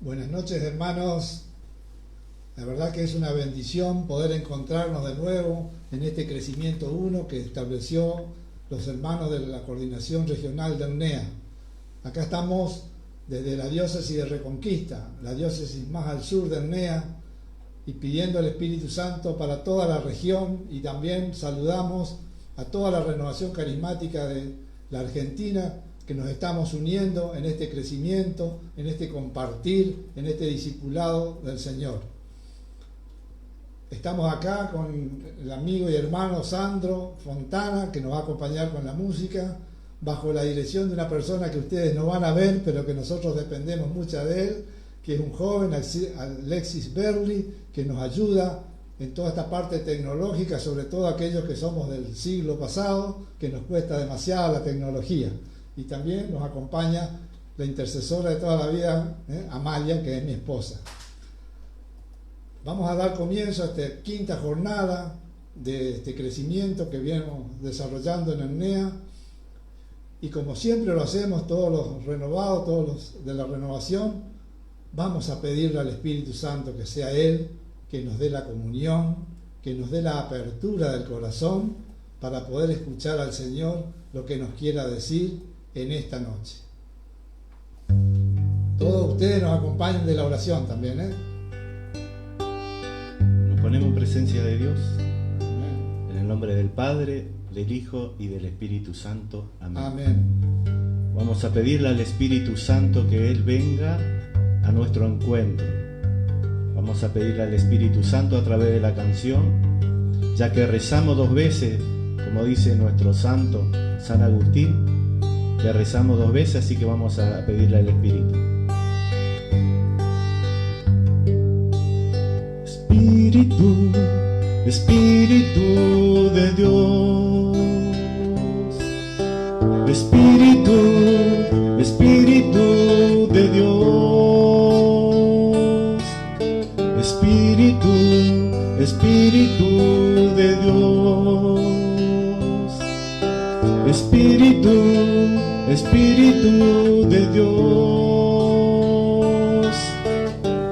Buenas noches, hermanos. La verdad que es una bendición poder encontrarnos de nuevo en este crecimiento 1 que estableció los hermanos de la Coordinación Regional de UNEA. Acá estamos desde la diócesis de Reconquista, la diócesis más al sur de UNEA, y pidiendo el Espíritu Santo para toda la región, y también saludamos a toda la renovación carismática de la Argentina, que nos estamos uniendo en este crecimiento, en este compartir, en este discipulado del Señor. Estamos acá con el amigo y hermano Sandro Fontana, que nos va a acompañar con la música, bajo la dirección de una persona que ustedes no van a ver, pero que nosotros dependemos mucho de él, que es un joven, Alexis Berli, que nos ayuda en toda esta parte tecnológica, sobre todo aquellos que somos del siglo pasado, que nos cuesta demasiado la tecnología. Y también nos acompaña la intercesora de toda la vida, Amalia, que es mi esposa. Vamos a dar comienzo a esta quinta jornada de este crecimiento que venimos desarrollando en UNEA. Y como siempre lo hacemos, todos los renovados, todos los de la renovación, vamos a pedirle al Espíritu Santo que sea Él, que nos dé la comunión, que nos dé la apertura del corazón para poder escuchar al Señor lo que nos quiera decir en esta noche. Todos ustedes nos acompañan de la oración también, Nos ponemos en presencia de Dios. Amén. En el nombre del Padre, del Hijo y del Espíritu Santo. Amén. Amén. Vamos a pedirle al Espíritu Santo que Él venga a nuestro encuentro. Vamos a pedirle al Espíritu Santo a través de la canción, ya que rezamos 2 veces, como dice nuestro santo San Agustín, que rezamos 2 veces, así que vamos a pedirle al Espíritu. Espíritu, Espíritu de Dios, Espíritu, Espíritu de Dios, Espíritu, Espíritu de Dios, Espíritu, Espíritu de Dios,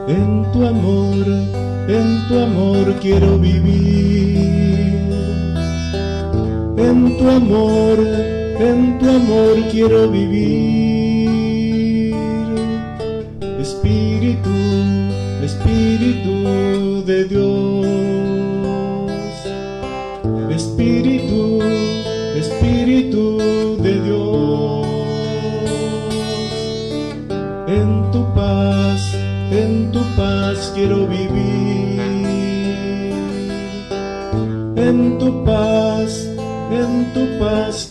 en tu amor quiero vivir, en tu amor quiero vivir, Espíritu, Espíritu de Dios, Espíritu, Espíritu de Dios, en tu paz quiero vivir, en tu paz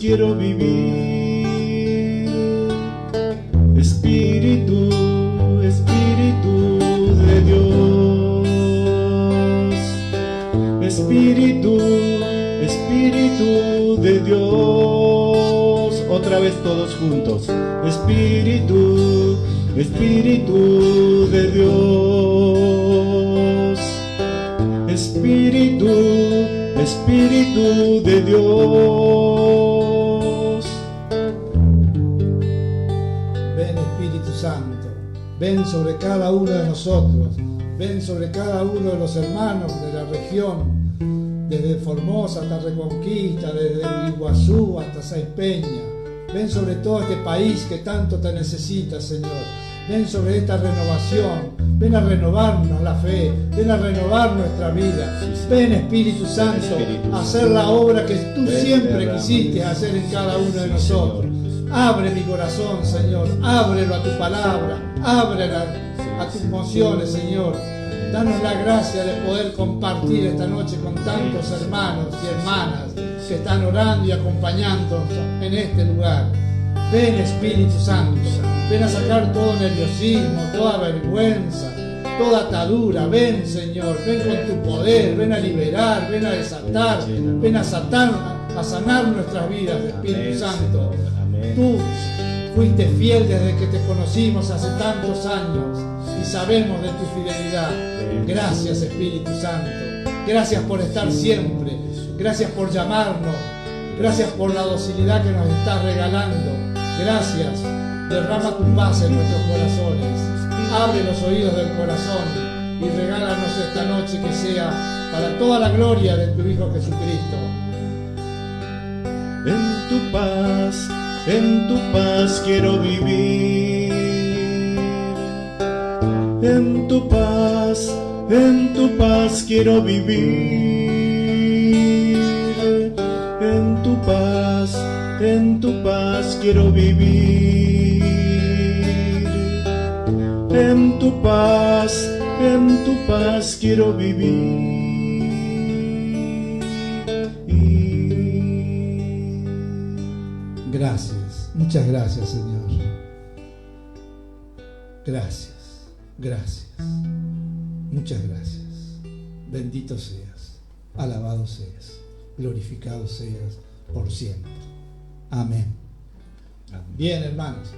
quiero vivir, Espíritu, Espíritu de Dios, Espíritu, Espíritu de Dios. Otra vez todos juntos. Espíritu, Espíritu de Dios, Espíritu, Espíritu de Dios. Ven, Espíritu Santo, ven sobre cada uno de nosotros, ven sobre cada uno de los hermanos de la región, desde Formosa hasta Reconquista, desde Iguazú hasta Sáenz Peña. Ven sobre todo este país que tanto te necesita, Señor. Ven sobre esta renovación, ven a renovarnos la fe, ven a renovar nuestra vida. Ven, Espíritu Santo, a hacer la obra que tú siempre quisiste hacer en cada uno de nosotros. Abre mi corazón, Señor, ábrelo a tu palabra, ábrelo a tus emociones, Señor. Danos la gracia de poder compartir esta noche con tantos hermanos y hermanas que están orando y acompañándonos en este lugar. Ven, Espíritu Santo, ven a sacar todo nerviosismo, toda vergüenza, toda atadura. Ven, Señor, ven con tu poder, ven a liberar, ven a desatar, ven a sanar nuestras vidas, Espíritu Santo. Tú fuiste fiel desde que te conocimos hace tantos años y sabemos de tu fidelidad. Gracias, Espíritu Santo. Gracias por estar siempre. Gracias por llamarnos. Gracias por la docilidad que nos estás regalando. Gracias. Derrama tu paz en nuestros corazones. abre los oídos del corazón y regálanos esta noche que sea para toda la gloria de tu Hijo Jesucristo. En tu paz quiero vivir. En tu paz quiero vivir. En tu paz quiero vivir. En tu paz quiero vivir. Gracias, muchas gracias, Señor. Gracias, muchas gracias. Bendito seas, alabado seas, glorificado seas por siempre. Amén. Bien, hermanos,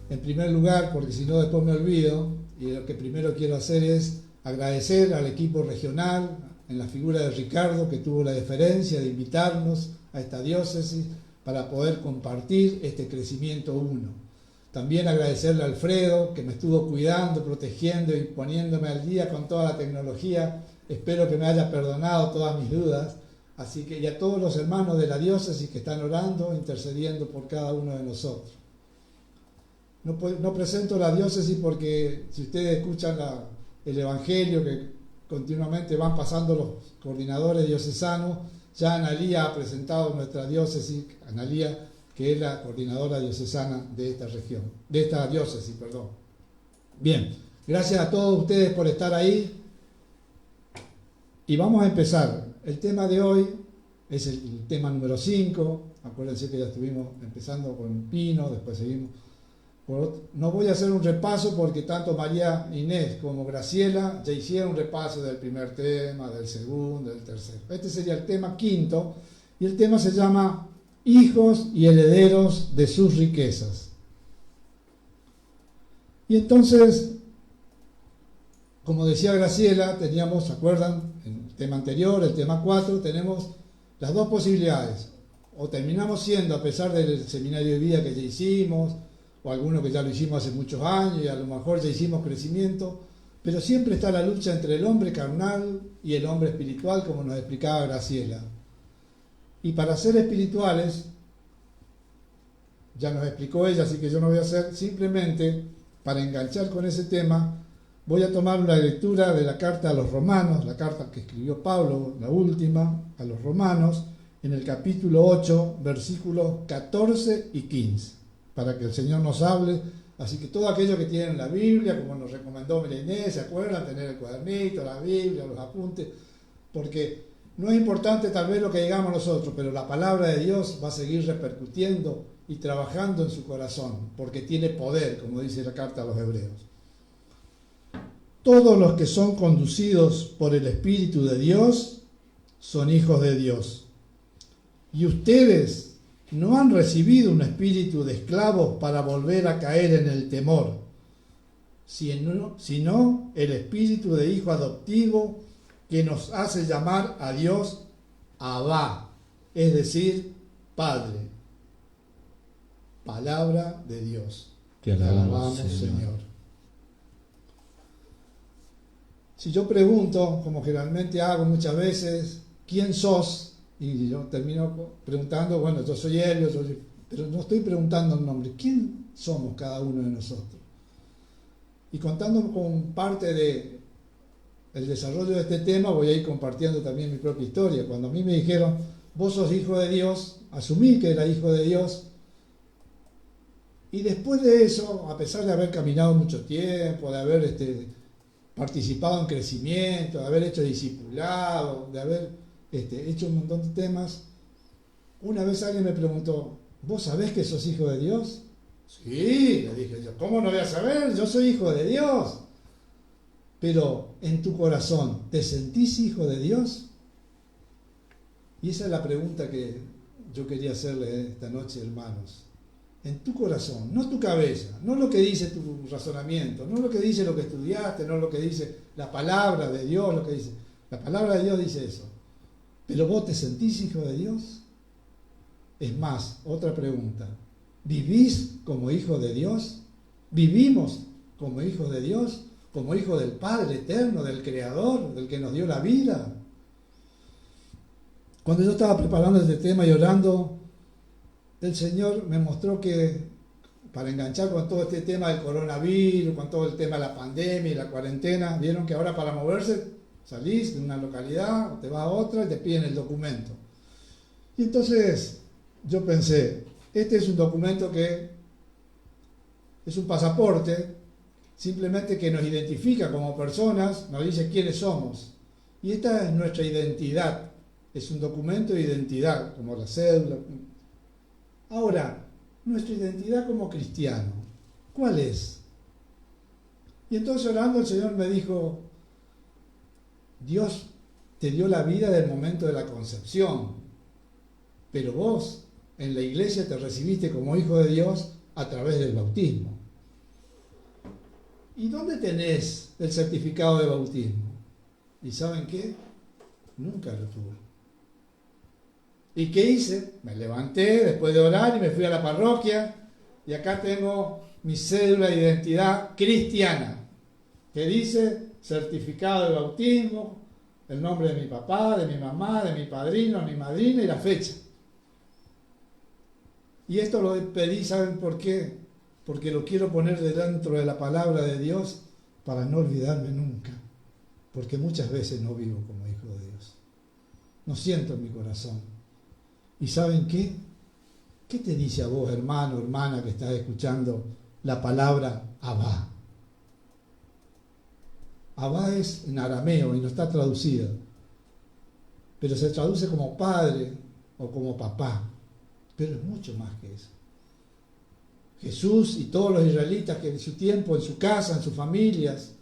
en primer lugar, porque si no después me olvido, y lo que primero quiero hacer es agradecer al equipo regional, en la figura de Ricardo, que tuvo la deferencia de invitarnos a esta diócesis para poder compartir este crecimiento uno. También agradecerle a Alfredo, que me estuvo cuidando, protegiendo y poniéndome al día con toda la tecnología. Espero que me haya perdonado todas mis dudas. Así que, y a todos los hermanos de la diócesis que están orando, intercediendo por cada uno de nosotros. No presento la diócesis porque si ustedes escuchan el evangelio que continuamente van pasando los coordinadores diocesanos, ya Analía ha presentado nuestra diócesis, Analía, que es la coordinadora diocesana de esta región, de esta diócesis, perdón. Bien, gracias a todos ustedes por estar ahí. Y vamos a empezar. El tema de hoy es el tema número 5. Acuérdense que ya estuvimos empezando con Pino, después seguimos. No voy a hacer un repaso porque tanto María Inés como Graciela ya hicieron un repaso del primer tema, del segundo, del tercero. Este sería el tema 5 y el tema se llama hijos y herederos de sus riquezas. Y entonces, como decía Graciela, teníamos, ¿se acuerdan? En el tema anterior, el tema 4, tenemos las dos posibilidades. O terminamos siendo, a pesar del seminario de vida que ya hicimos, o alguno que ya lo hicimos hace muchos años y a lo mejor ya hicimos crecimiento, pero siempre está la lucha entre el hombre carnal y el hombre espiritual, como nos explicaba Graciela. Y para ser espirituales, ya nos explicó ella, así que yo no voy a hacer, simplemente para enganchar con ese tema, voy a tomar una lectura de la carta a los romanos, la carta que escribió Pablo, la última, a los romanos, en el capítulo 8, versículos 14 y 15. Para que el Señor nos hable. Así que todo aquello que tienen la Biblia, como nos recomendó María Inés, ¿se acuerdan? Tener el cuadernito, la Biblia, los apuntes, porque no es importante tal vez lo que digamos nosotros, pero la palabra de Dios va a seguir repercutiendo y trabajando en su corazón, porque tiene poder, como dice la carta a los Hebreos. Todos los que son conducidos por el Espíritu de Dios son hijos de Dios. Y ustedes no han recibido un espíritu de esclavos para volver a caer en el temor, sino el espíritu de hijo adoptivo que nos hace llamar a Dios Abba, es decir, Padre. Palabra de Dios. Te alabamos, Señor. Si yo pregunto, como generalmente hago muchas veces, ¿quién sos? Y yo termino preguntando, bueno, yo soy Helio, pero no estoy preguntando el nombre. ¿Quién somos cada uno de nosotros? Y contando con parte del desarrollo de este tema, voy a ir compartiendo también mi propia historia. Cuando a mí me dijeron, vos sos hijo de Dios, asumí que era hijo de Dios. Y después de eso, a pesar de haber caminado mucho tiempo, de haber participado en crecimiento, de haber hecho discipulado, de haber hecho un montón de temas, una vez alguien me preguntó, ¿vos sabés que sos hijo de Dios? Sí, le dije yo, ¿cómo no voy a saber? Yo soy hijo de Dios. Pero en tu corazón, ¿te sentís hijo de Dios? Y esa es la pregunta que yo quería hacerle esta noche, hermanos. En tu corazón, no tu cabeza, no lo que dice tu razonamiento, no lo que dice lo que estudiaste, no lo que dice la palabra de Dios, lo que dice. La palabra de Dios dice eso. ¿Pero vos te sentís hijo de Dios? Es más, otra pregunta. ¿Vivís como hijo de Dios? ¿Vivimos como hijos de Dios, como hijos del Padre eterno, del Creador, del que nos dio la vida. Cuando yo estaba preparando este tema y orando, el Señor me mostró que para enganchar con todo este tema del coronavirus, con todo el tema de la pandemia y la cuarentena, vieron que ahora para moverse salís de una localidad, te vas a otra y te piden el documento. Y entonces yo pensé, este es un documento que es un pasaporte, simplemente que nos identifica como personas, nos dice quiénes somos. Y esta es nuestra identidad, es un documento de identidad, como la cédula. Ahora, nuestra identidad como cristiano, ¿cuál es? Y entonces orando el Señor me dijo, Dios te dio la vida del momento de la concepción, pero vos en la iglesia te recibiste como hijo de Dios a través del bautismo. ¿Y dónde tenés el certificado de bautismo? ¿Y saben qué? Nunca lo tuve. ¿Y qué hice? Me levanté después de orar y me fui a la parroquia y acá tengo mi cédula de identidad cristiana que dice certificado de bautismo, el nombre de mi papá, de mi mamá, de mi padrino, de mi madrina y la fecha. Y esto lo pedí, ¿saben por qué? Porque lo quiero poner dentro de la palabra de Dios para no olvidarme nunca, porque muchas veces no vivo como hijo de Dios. No siento en mi corazón. ¿Y saben qué? ¿Qué te dice a vos, hermano, hermana, que estás escuchando la palabra Abba? Abba es en arameo y no está traducida, pero se traduce como padre o como papá, pero es mucho más que eso. Jesús y todos los israelitas que en su tiempo, en su casa, en sus familias,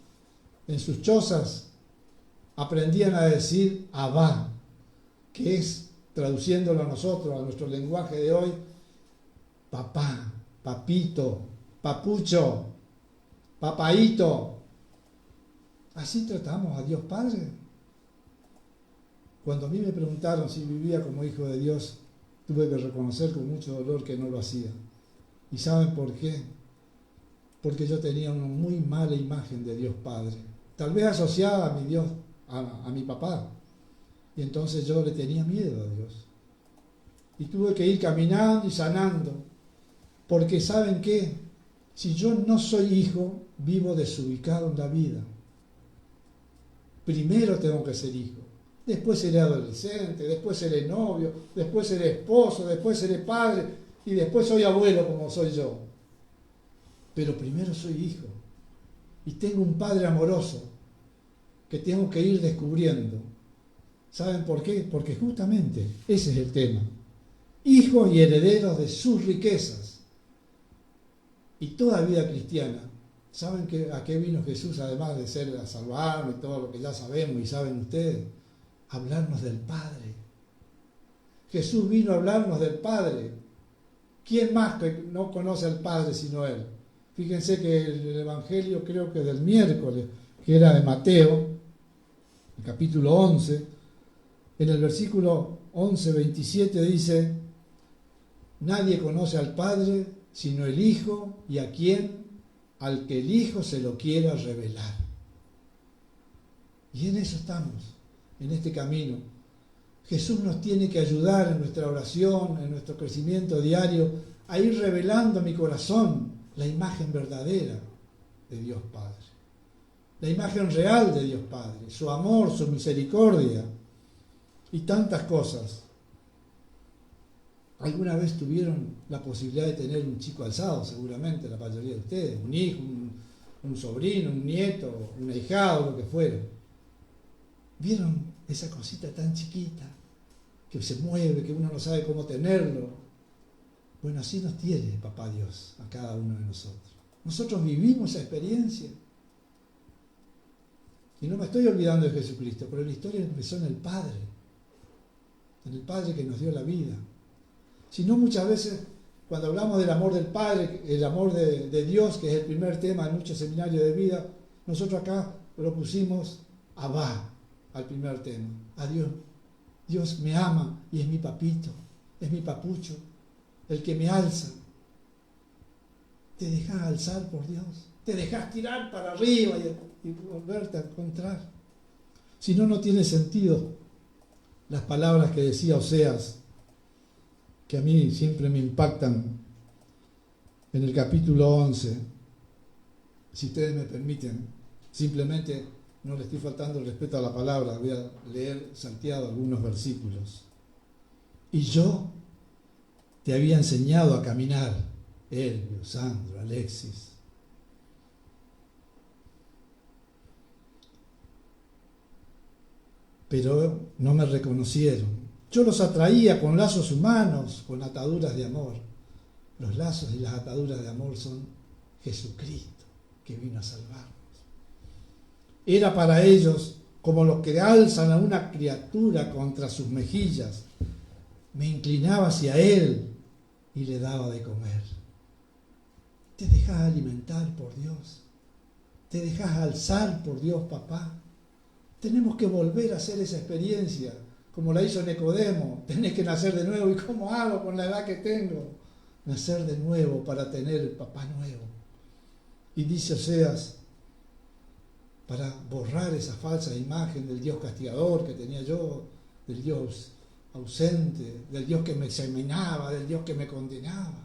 en sus chozas, aprendían a decir Abba, que es, traduciéndolo a nosotros, a nuestro lenguaje de hoy, papá, papito, papucho, papaíto. Así tratamos a Dios Padre. Cuando a mí me preguntaron si vivía como hijo de Dios, tuve que reconocer con mucho dolor que no lo hacía. ¿Y saben por qué? Porque yo tenía una muy mala imagen de Dios Padre, tal vez asociada a mi Dios, a mi papá, y entonces yo le tenía miedo a Dios. Y tuve que ir caminando y sanando, porque ¿saben qué? Si yo no soy hijo, vivo desubicado en la vida. Primero tengo que ser hijo, después seré adolescente, después seré novio, después seré esposo, después seré padre, y después soy abuelo como soy yo. Pero primero soy hijo. Y tengo un padre amoroso que tengo que ir descubriendo. ¿Saben por qué? Porque justamente ese es el tema. Hijos y herederos de sus riquezas. Y toda vida cristiana. ¿Saben a qué vino Jesús? Además de ser a salvarnos y todo lo que ya sabemos y saben ustedes. Hablarnos del Padre. Jesús vino a hablarnos del Padre. ¿Quién más que no conoce al Padre sino Él? Fíjense que el Evangelio, creo que del miércoles, que era de Mateo, el capítulo 11, en el versículo 11, 27 dice, nadie conoce al Padre sino el Hijo y a quien, al que el Hijo se lo quiera revelar. Y en eso estamos, en este camino. Jesús nos tiene que ayudar en nuestra oración, en nuestro crecimiento diario, a ir revelando a mi corazón la imagen verdadera de Dios Padre. La imagen real de Dios Padre, su amor, su misericordia y tantas cosas. ¿Alguna vez tuvieron la posibilidad de tener un chico alzado? Seguramente la mayoría de ustedes, un hijo, un sobrino, un nieto, un ahijado, lo que fuera. ¿Vieron esa cosita tan chiquita que se mueve, que uno no sabe cómo tenerlo? Bueno, así nos tiene Papá Dios a cada uno de nosotros. Nosotros vivimos esa experiencia. Y no me estoy olvidando de Jesucristo, pero la historia empezó en el Padre que nos dio la vida. Si no, muchas veces, cuando hablamos del amor del Padre, el amor de Dios, que es el primer tema en muchos seminarios de vida, nosotros acá lo pusimos Abba al primer tema, a Dios. Dios me ama y es mi papito, es mi papucho, el que me alza. ¿Te dejás alzar por Dios? ¿Te dejás tirar para arriba y volverte a encontrar? Si no, no tiene sentido las palabras que decía Oseas, que a mí siempre me impactan, en el capítulo 11. Si ustedes me permiten, simplemente no le estoy faltando el respeto a la palabra, voy a leer salteado algunos versículos. Y yo te había enseñado a caminar, Elvio, Sandro, Alexis. Pero no me reconocieron. Yo los atraía con lazos humanos, con ataduras de amor. Los lazos y las ataduras de amor son Jesucristo, que vino a salvarnos. Era para ellos como los que alzan a una criatura contra sus mejillas. Me inclinaba hacia Él y le daba de comer. ¿Te dejas alimentar por Dios? ¿Te dejas alzar por Dios, papá? Tenemos que volver a hacer esa experiencia, como la hizo Nicodemo. Tenés que nacer de nuevo. ¿Y cómo hago con la edad que tengo? Nacer de nuevo para tener el papá nuevo. Y dice Oseas, para borrar esa falsa imagen del Dios castigador que tenía yo, del Dios ausente, del Dios que me examinaba, del Dios que me condenaba.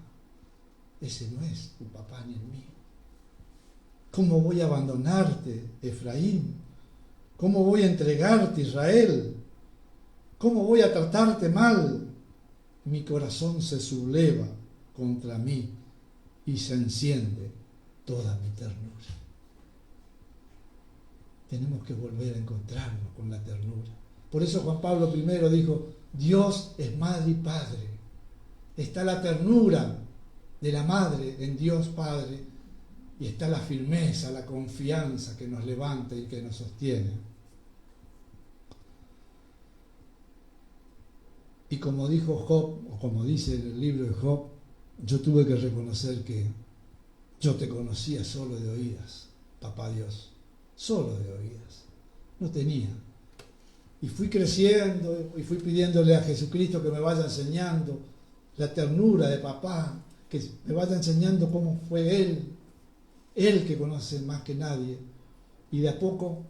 Ese no es tu papá ni el mío. ¿Cómo voy a abandonarte, Efraín? ¿Cómo voy a entregarte, Israel? ¿Cómo voy a tratarte mal? Mi corazón se subleva contra mí y se enciende toda mi ternura. Tenemos que volver a encontrarnos con la ternura. Por eso Juan Pablo I dijo, Dios es madre y padre. Está la ternura de la madre en Dios Padre y está la firmeza, la confianza que nos levanta y que nos sostiene. Y como dijo Job, o como dice el libro de Job, yo tuve que reconocer que yo te conocía solo de oídas, papá Dios, solo de oídas, no tenía. Y fui creciendo y fui pidiéndole a Jesucristo que me vaya enseñando la ternura de papá, que me vaya enseñando cómo fue Él que conoce más que nadie. Y de a poco,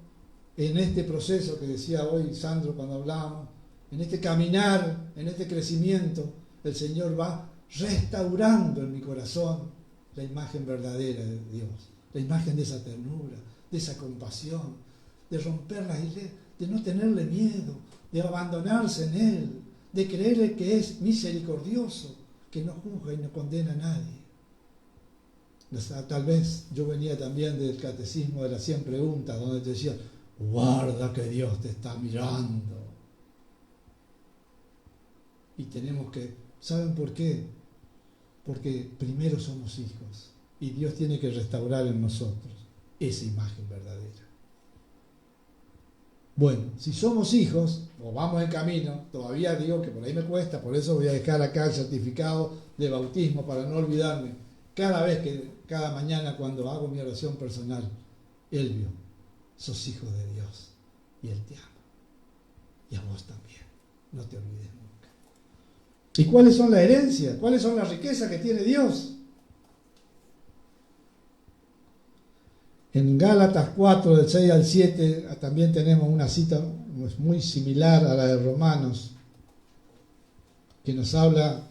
en este proceso que decía hoy Sandro cuando hablábamos, en este caminar, en este crecimiento, el Señor va restaurando en mi corazón la imagen verdadera de Dios, la imagen de esa ternura, de esa compasión, de romper las ideas, de no tenerle miedo, de abandonarse en Él, de creerle que es misericordioso, que no juzga y no condena a nadie. Tal vez yo venía también del catecismo de las 100 preguntas, donde te decía, guarda que Dios te está mirando. Y tenemos que, ¿saben por qué? Porque primero somos hijos y Dios tiene que restaurar en nosotros esa imagen verdadera. Bueno, si somos hijos o vamos en camino, todavía digo que por ahí me cuesta, por eso voy a dejar acá el certificado de bautismo para no olvidarme. Cada mañana cuando hago mi oración personal, Elvio, sos hijo de Dios y Él te ama. Y a vos también, no te olvides nunca. ¿Y cuáles son la herencia? ¿Cuáles son las riquezas que tiene Dios? En Gálatas 4, del 6 al 7, también tenemos una cita muy similar a la de Romanos, que nos habla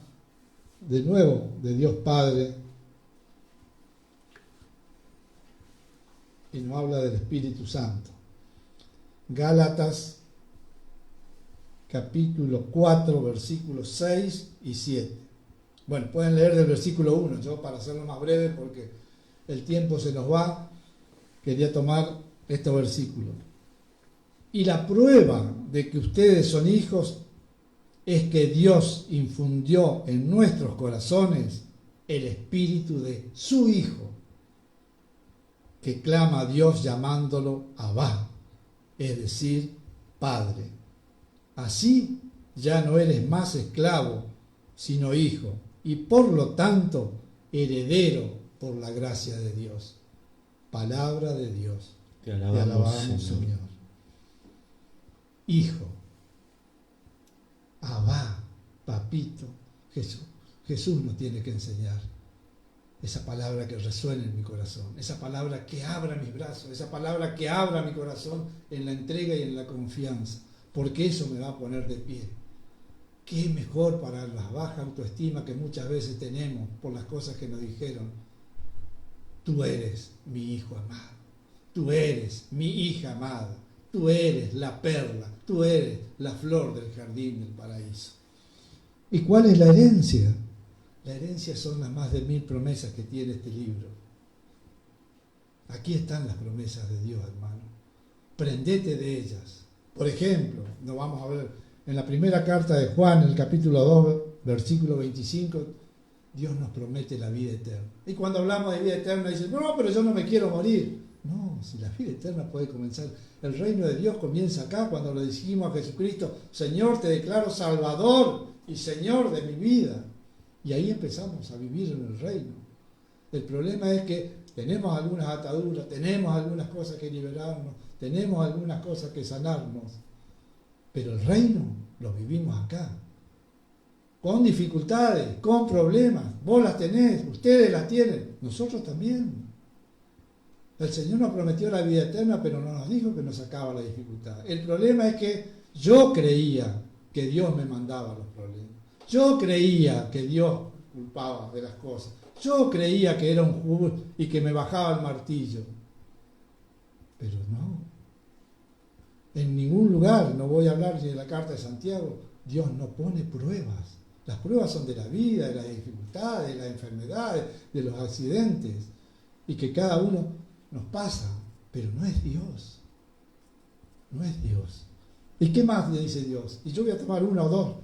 de nuevo de Dios Padre y nos habla del Espíritu Santo. Gálatas capítulo 4, versículos 6 y 7. Bueno, pueden leer del versículo 1, yo para hacerlo más breve porque el tiempo se nos va, quería tomar este versículo. Y la prueba de que ustedes son hijos es que Dios infundió en nuestros corazones el espíritu de su Hijo, que clama a Dios llamándolo Abba, es decir, Padre. Así ya no eres más esclavo, sino hijo, y por lo tanto heredero por la gracia de Dios. Palabra de Dios. Te alabamos, Señor. Hijo, Abba, papito, Jesús. Jesús nos tiene que enseñar esa palabra que resuene en mi corazón, esa palabra que abra mis brazos, esa palabra que abra mi corazón en la entrega y en la confianza, porque eso me va a poner de pie. ¿Qué mejor para la baja autoestima que muchas veces tenemos por las cosas que nos dijeron? Tú eres mi hijo amado, tú eres mi hija amada, tú eres la perla, tú eres la flor del jardín del paraíso. ¿Y cuál es la herencia? La herencia son las más de 1000 promesas que tiene este libro. Aquí están las promesas de Dios, hermano. Prendete de ellas. Por ejemplo, nos vamos a ver en la primera carta de Juan, en el capítulo 2, versículo 25, Dios nos promete la vida eterna. Y cuando hablamos de vida eterna, dicen, no, pero yo no me quiero morir. No, si la vida eterna puede comenzar. El reino de Dios comienza acá, cuando le dijimos a Jesucristo, Señor, te declaro Salvador y Señor de mi vida. Y ahí empezamos a vivir en el reino. El problema es que tenemos algunas ataduras, tenemos algunas cosas que liberarnos, tenemos algunas cosas que sanarnos, pero el reino lo vivimos acá, con dificultades, con problemas. Vos las tenés, ustedes las tienen, nosotros también. El Señor nos prometió la vida eterna, pero no nos dijo que nos sacaba la dificultad. El problema es que yo creía que Dios me mandaba los problemas. Yo creía que Dios culpaba de las cosas. Yo creía que era un justo y que me bajaba el martillo. Pero no. En ningún lugar, no voy a hablar ni de la carta de Santiago, Dios no pone pruebas. Las pruebas son de la vida, de las dificultades, de las enfermedades, de los accidentes. Y que cada uno nos pasa. Pero no es Dios. No es Dios. ¿Y qué más le dice Dios? Y yo voy a tomar una o dos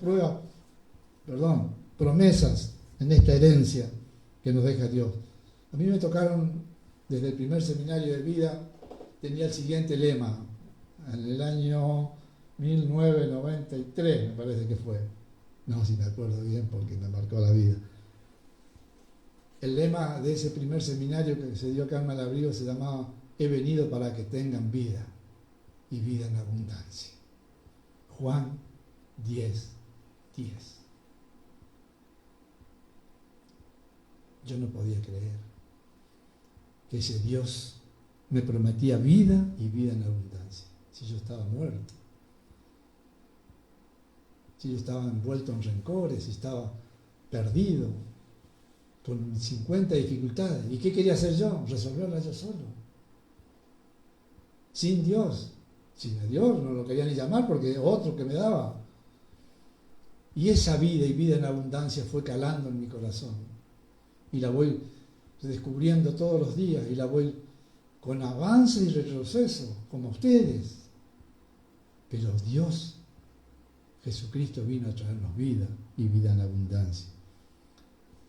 promesas en esta herencia que nos deja Dios. A mí me tocaron, desde el primer seminario de vida, tenía el siguiente lema, en el año 1993, me parece que fue. No, si me acuerdo bien porque me marcó la vida. El lema de ese primer seminario que se dio acá en Malabrigo se llamaba He venido para que tengan vida y vida en abundancia. Juan 10:10. Yo no podía creer que ese Dios me prometía vida y vida en abundancia. Si yo estaba muerto, si yo estaba envuelto en rencores, si estaba perdido, con 50 dificultades. ¿Y qué quería hacer yo? Resolverlas yo solo. Sin Dios. Sin Dios no lo quería ni llamar porque otro que me daba. Y esa vida y vida en abundancia fue calando en mi corazón. Y la voy descubriendo todos los días y la voy con avance y retroceso, como ustedes. Pero Dios, Jesucristo, vino a traernos vida y vida en abundancia.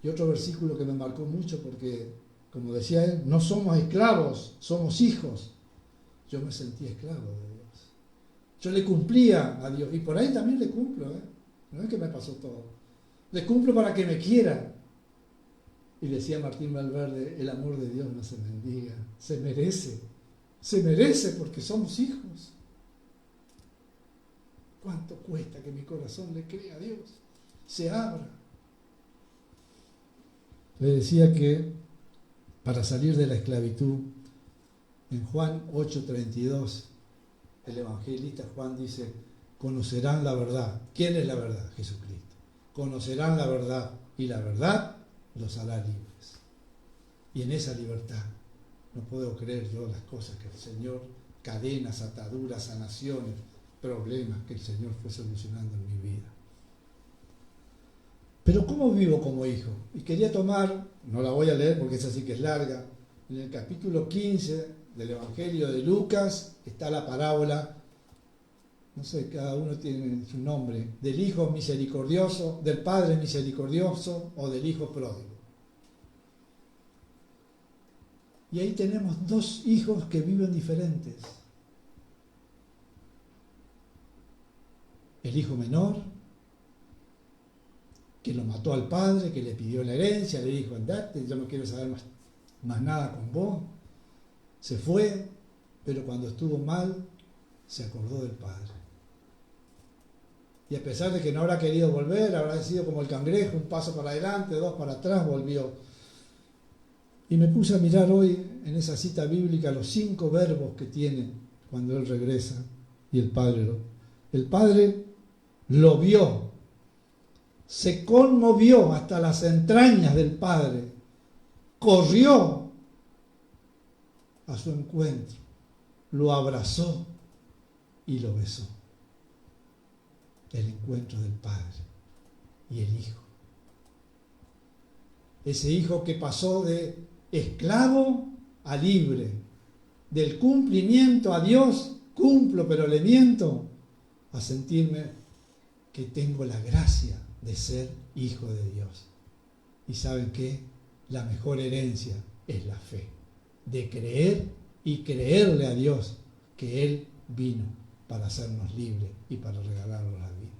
Y otro versículo que me marcó mucho porque, como decía él, no somos esclavos, somos hijos. Yo me sentía esclavo de Dios. Yo le cumplía a Dios y por ahí también le cumplo, no es que me pasó todo. Le cumplo para que me quiera. Y decía Martín Valverde, el amor de Dios no se mendiga, se merece porque somos hijos. ¿Cuánto cuesta que mi corazón le crea a Dios? Se abra. Le decía que para salir de la esclavitud, en Juan 8:32, el evangelista Juan dice, conocerán la verdad. ¿Quién es la verdad? Jesucristo. Conocerán la verdad y la verdad los hará libres. Y en esa libertad no puedo creer yo las cosas que el Señor, cadenas, ataduras, sanaciones, problemas que el Señor fue solucionando en mi vida. Pero ¿cómo vivo como hijo? Y quería tomar, no la voy a leer porque esa sí que es larga, en el capítulo 15 del Evangelio de Lucas está la parábola, no sé, cada uno tiene su nombre, del hijo misericordioso, del padre misericordioso o del hijo pródigo. Y ahí tenemos dos hijos que viven diferentes. El hijo menor, que lo mató al padre, que le pidió la herencia, le dijo, andate, yo no quiero saber más nada con vos. Se fue, pero cuando estuvo mal, se acordó del padre. Y a pesar de que no habrá querido volver, habrá sido como el cangrejo, un paso para adelante, dos para atrás, volvió. Y me puse a mirar hoy en esa cita bíblica los 5 verbos que tiene cuando Él regresa y el Padre lo vio, se conmovió hasta las entrañas del Padre, corrió a su encuentro, lo abrazó y lo besó. El encuentro del Padre y el Hijo. Ese Hijo que pasó de esclavo a libre, del cumplimiento a Dios, cumplo pero le miento, a sentirme que tengo la gracia de ser hijo de Dios. ¿Y saben qué? La mejor herencia es la fe, de creer y creerle a Dios que Él vino para hacernos libres y para regalarnos la vida.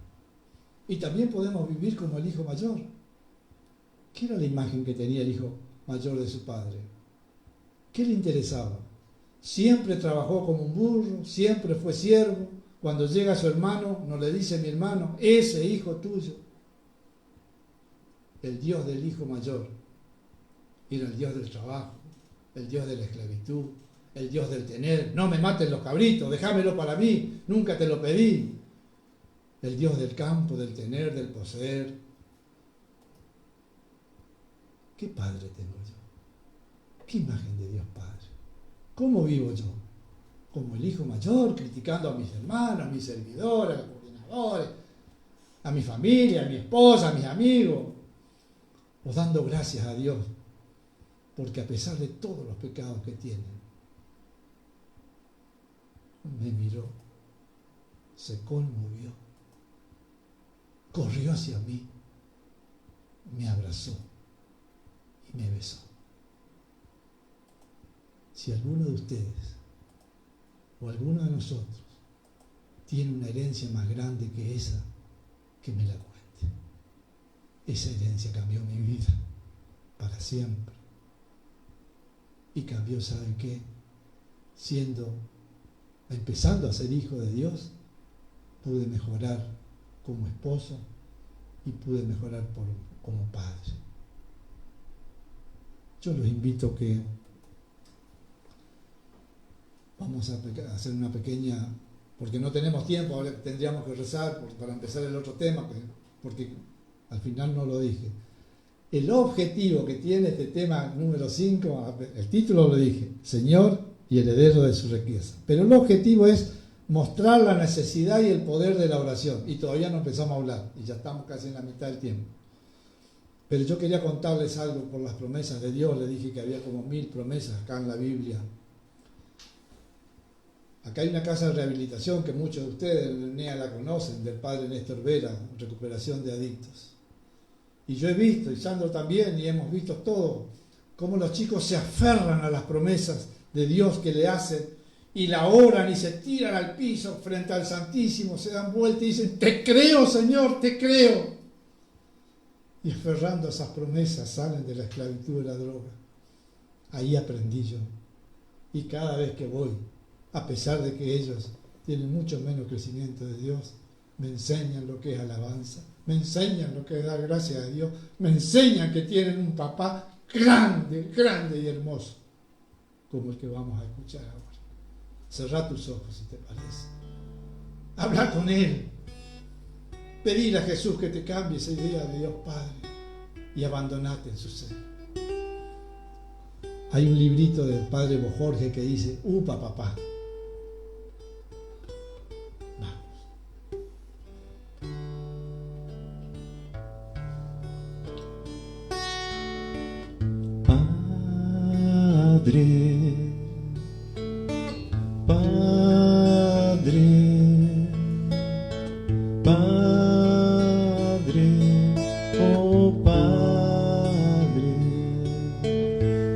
Y también podemos vivir como el hijo mayor. ¿Qué era la imagen que tenía el hijo mayor de su padre? ¿Qué le interesaba? Siempre trabajó como un burro, siempre fue siervo. Cuando llega su hermano, no le dice mi hermano, ese hijo tuyo. El Dios del hijo mayor era el Dios del trabajo, el Dios de la esclavitud, el Dios del tener. No me maten los cabritos, déjamelo para mí, nunca te lo pedí. El Dios del campo, del tener, del poseer. ¿Qué padre tengo yo? ¿Qué imagen de Dios Padre? ¿Cómo vivo yo? Como el hijo mayor, criticando a mis hermanos, a mis servidores, a los coordinadores, a mi familia, a mi esposa, a mis amigos, o dando gracias a Dios, porque a pesar de todos los pecados que tienen, me miró, se conmovió, corrió hacia mí, me abrazó y me besó. Si alguno de ustedes o alguno de nosotros tiene una herencia más grande que esa, que me la cuente. Esa herencia cambió mi vida para siempre. Y cambió, ¿saben qué? Empezando a ser hijo de Dios, pude mejorar como esposo y pude mejorar como padre. Yo los invito que vamos a hacer una pequeña, porque no tenemos tiempo, ahora tendríamos que rezar para empezar el otro tema, porque al final no lo dije. El objetivo que tiene este tema número 5, el título lo dije, Señor y heredero de su riqueza. Pero el objetivo es mostrar la necesidad y el poder de la oración. Y todavía no empezamos a hablar, y ya estamos casi en la mitad del tiempo. Pero yo quería contarles algo por las promesas de Dios. Le dije que había como 1000 promesas acá en la Biblia. Acá hay una casa de rehabilitación que muchos de ustedes en NEA la conocen, del padre Néstor Vera, recuperación de adictos. Y yo he visto, y Sandro también, y hemos visto todo, cómo los chicos se aferran a las promesas de Dios que le hacen, y la oran y se tiran al piso frente al Santísimo, se dan vuelta y dicen, te creo, Señor, te creo. Y aferrando a esas promesas salen de la esclavitud de la droga. Ahí aprendí yo. Y cada vez que voy, a pesar de que ellos tienen mucho menos crecimiento de Dios, me enseñan lo que es alabanza, me enseñan lo que es dar gracias a Dios, me enseñan que tienen un papá grande, grande y hermoso, como el que vamos a escuchar ahora. Cerrá tus ojos si te parece. Habla con Él. Pedir a Jesús que te cambie esa idea de Dios Padre y abandonate en su seno. Hay un librito del padre Bojorge que dice, Upa papá. Padre, Padre, Padre, oh Padre,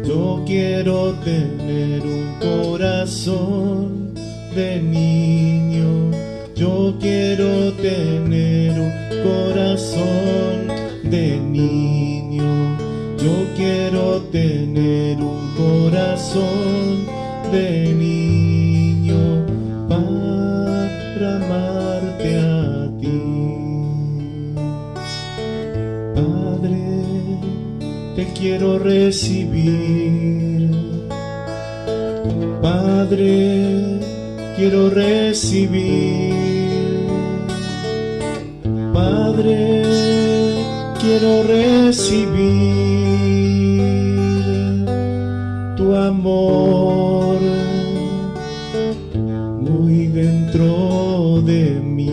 yo quiero tener un corazón de niño, yo quiero tener un corazón de niño, yo quiero tener un corazón de niño para amarte a ti. Padre, te quiero recibir. Padre, quiero recibir. Padre, quiero recibir tu amor muy dentro de mí.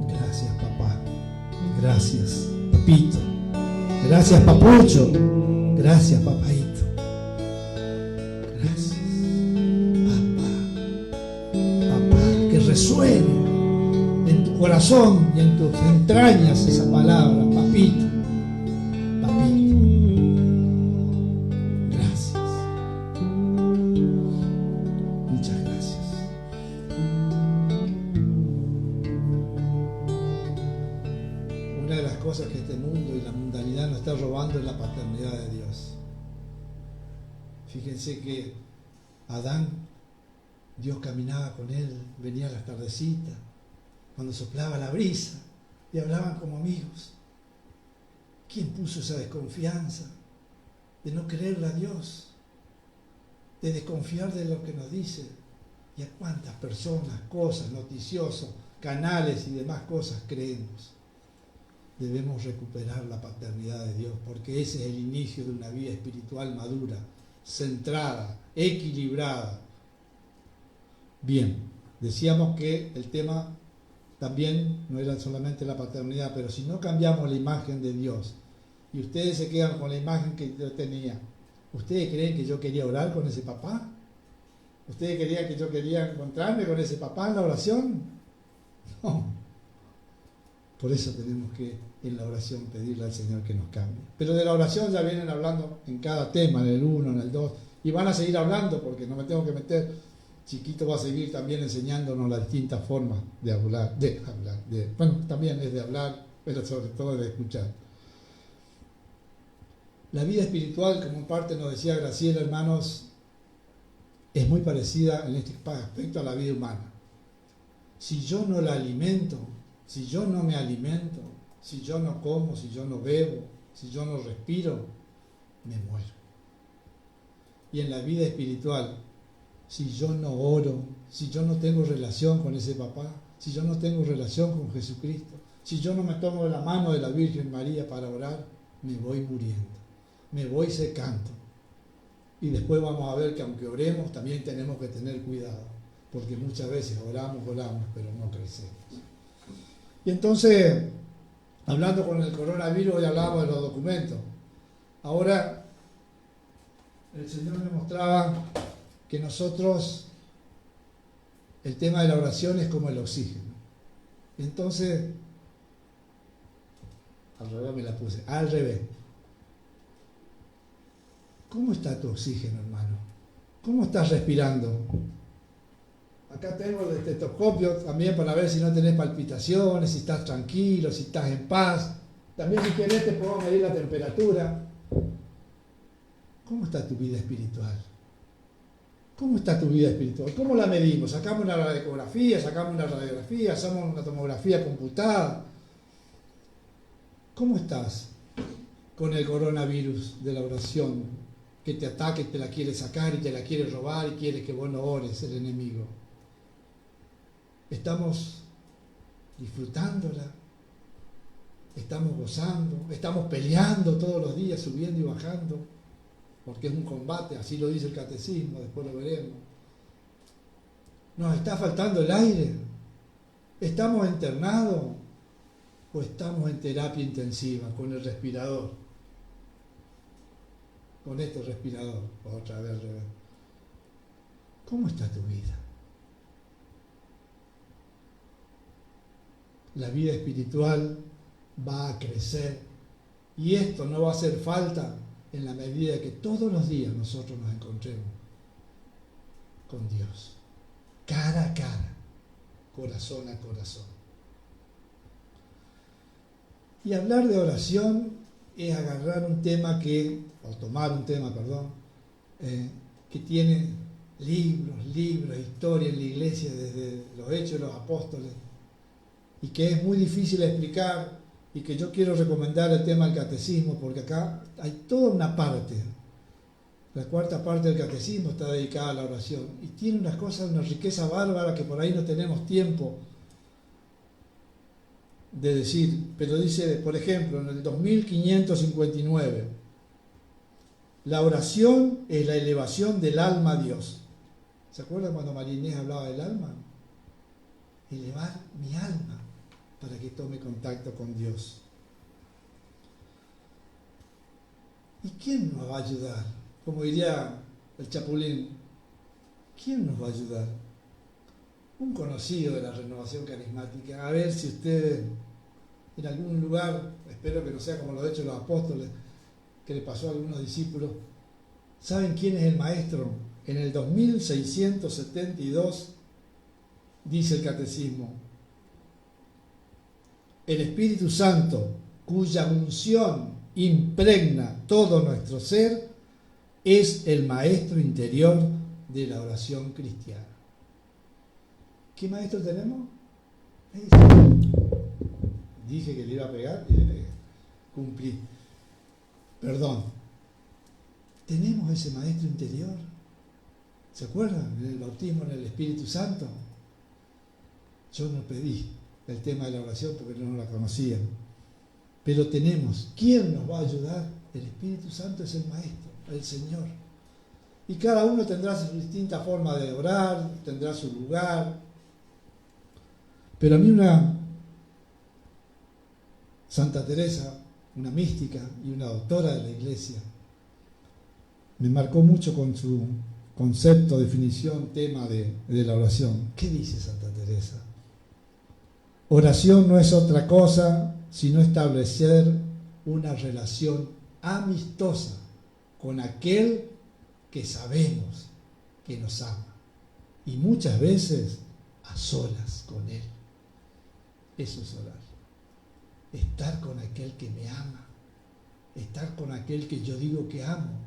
Gracias, papá. Gracias, papito. Gracias, papucho. Gracias, papaito. Gracias, papá, que resuene en tu corazón y en tus entrañas esa palabra, papito, papito. Gracias. Muchas gracias. Una de las cosas que este mundo y la mundanidad nos está robando es la paternidad de Dios. Fíjense que Adán, Dios caminaba con él, venía a las tardecitas, cuando soplaba la brisa, y hablaban como amigos. ¿Quién puso esa desconfianza de no creerle a Dios, de desconfiar de lo que nos dice? ¿Y a cuántas personas, cosas, noticiosos, canales y demás cosas creemos? Debemos recuperar la paternidad de Dios, porque ese es el inicio de una vida espiritual madura, centrada, equilibrada. Bien, decíamos que el tema también no era solamente la paternidad, pero si no cambiamos la imagen de Dios y ustedes se quedan con la imagen que yo tenía, ¿ustedes creen que yo quería orar con ese papá? ¿Ustedes creían que yo quería encontrarme con ese papá en la oración? No. Por eso tenemos que en la oración pedirle al Señor que nos cambie. Pero de la oración ya vienen hablando en cada tema, en el 1, en el 2, y van a seguir hablando porque no me tengo que meter. Chiquito va a seguir también enseñándonos las distintas formas de hablar, bueno, también es de hablar, pero sobre todo de escuchar. La vida espiritual, como en parte nos decía Graciela, hermanos, es muy parecida en este aspecto a la vida humana. Si yo no la alimento, si yo no me alimento, si yo no como, si yo no bebo, si yo no respiro, me muero. Y en la vida espiritual, si yo no oro, si yo no tengo relación con ese papá, si yo no tengo relación con Jesucristo, si yo no me tomo de la mano de la Virgen María para orar, me voy muriendo, me voy secando. Y después vamos a ver que aunque oremos, también tenemos que tener cuidado, porque muchas veces oramos, pero no crecemos. Y entonces, hablando con el coronavirus, hoy hablábamos de los documentos. Ahora, el Señor me mostraba que nosotros, el tema de la oración es como el oxígeno. Entonces, al revés me la puse, al revés. ¿Cómo está tu oxígeno, hermano? ¿Cómo estás respirando? Acá tengo el estetoscopio también para ver si no tenés palpitaciones, si estás tranquilo, si estás en paz. También si querés te puedo medir la temperatura. ¿Cómo está tu vida espiritual? ¿Cómo está tu vida espiritual? ¿Cómo la medimos? Sacamos una ecografía, sacamos una radiografía, hacemos una tomografía computada. ¿Cómo estás con el coronavirus de la oración que te ataca y te la quiere sacar y te la quiere robar y quiere que vos no ores, el enemigo? ¿Estamos disfrutándola? ¿Estamos gozando? ¿Estamos peleando todos los días, subiendo y bajando? Porque es un combate, así lo dice el catecismo, después lo veremos. ¿Nos está faltando el aire? ¿Estamos internados? ¿O estamos en terapia intensiva con el respirador? Con este respirador, otra vez al revés. ¿Cómo está tu vida? La vida espiritual va a crecer y esto no va a hacer falta en la medida que todos los días nosotros nos encontremos con Dios, cara a cara, corazón a corazón. Y hablar de oración es agarrar un tema tomar un tema, que tiene libros, historia en la iglesia desde los Hechos de los Apóstoles, y que es muy difícil explicar, y que yo quiero recomendar el tema del catecismo, porque acá hay toda una parte. La cuarta parte del catecismo está dedicada a la oración y tiene unas cosas, una riqueza bárbara que por ahí no tenemos tiempo de decir, pero dice, por ejemplo, en el 2559, la oración es la elevación del alma a Dios. ¿Se acuerdan cuando María Inés hablaba del alma? Elevar mi alma para que tome contacto con Dios. ¿Y quién nos va a ayudar? Como diría el Chapulín, ¿quién nos va a ayudar? Un conocido de la renovación carismática. A ver si ustedes en algún lugar, espero que no sea como lo han hecho los apóstoles, que le pasó a algunos discípulos, ¿saben quién es el maestro? En el 2672 dice el catecismo: el Espíritu Santo, cuya unción impregna todo nuestro ser, es el maestro interior de la oración cristiana. ¿Qué maestro tenemos? Dije que le iba a pegar y le pegué. Cumplí. Perdón. ¿Tenemos ese maestro interior? ¿Se acuerdan? En el bautismo en el Espíritu Santo. Yo no pedí el tema de la oración porque no la conocía. Pero tenemos. ¿Quién nos va a ayudar? El Espíritu Santo es el maestro, el Señor. Y cada uno tendrá su distinta forma de orar, tendrá su lugar. Pero a mí una Santa Teresa, una mística y una doctora de la Iglesia, me marcó mucho con su concepto, definición, tema de la oración. ¿Qué dice Santa Teresa? Oración no es otra cosa sino establecer una relación amistosa con aquel que sabemos que nos ama, y muchas veces a solas con él. Eso es orar. Estar con aquel que me ama, estar con aquel que yo digo que amo.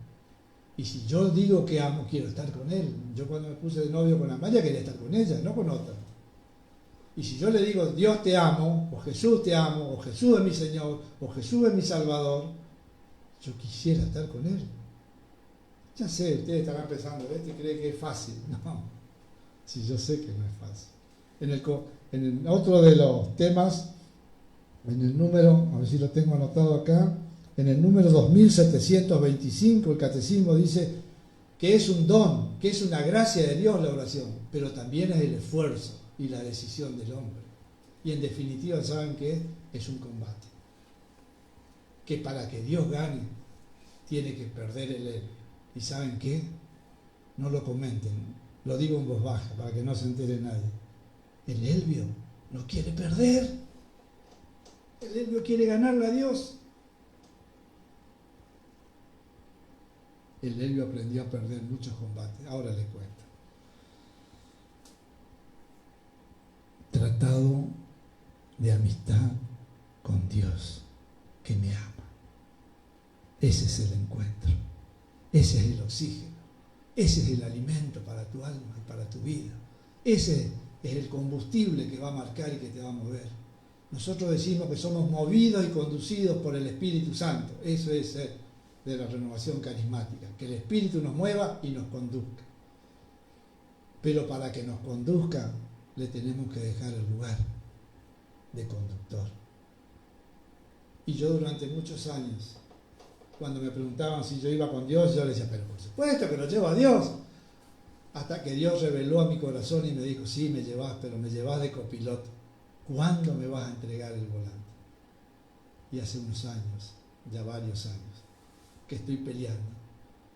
Y si yo digo que amo, quiero estar con él. Yo cuando me puse de novio con Amalia quería estar con ella, no con otra. Y si yo le digo Dios te amo, o Jesús te amo, o Jesús es mi Señor, o Jesús es mi Salvador, yo quisiera estar con él. Ya sé, ustedes estarán pensando, ¿este cree que es fácil? No, si yo sé que no es fácil. En el otro de los temas, en el número, a ver si lo tengo anotado acá, en el número 2725, el catecismo dice que es un don, que es una gracia de Dios la oración, pero también es el esfuerzo y la decisión del hombre. Y en definitiva, ¿saben qué? Es un combate. Que para que Dios gane, tiene que perder el él. ¿Y saben qué? No lo comenten, lo digo en voz baja para que no se entere nadie. El Elvio no quiere perder. El Elvio quiere ganarle a Dios. El Elvio aprendió a perder muchos combates. Ahora le cuento. Tratado de amistad con Dios, que me ama. Ese es el encuentro. Ese es el oxígeno. Ese es el alimento para tu alma y para tu vida. Ese es el combustible que va a marcar y que te va a mover. Nosotros decimos que somos movidos y conducidos por el Espíritu Santo. Eso es ser de la renovación carismática. Que el Espíritu nos mueva y nos conduzca. Pero para que nos conduzca, le tenemos que dejar el lugar de conductor. Y yo durante muchos años, cuando me preguntaban si yo iba con Dios, yo les decía, pero por supuesto que lo llevo a Dios. Hasta que Dios reveló a mi corazón y me dijo, sí, me llevas, pero me llevas de copiloto. ¿Cuándo me vas a entregar el volante? Y hace unos años, ya varios años, que estoy peleando,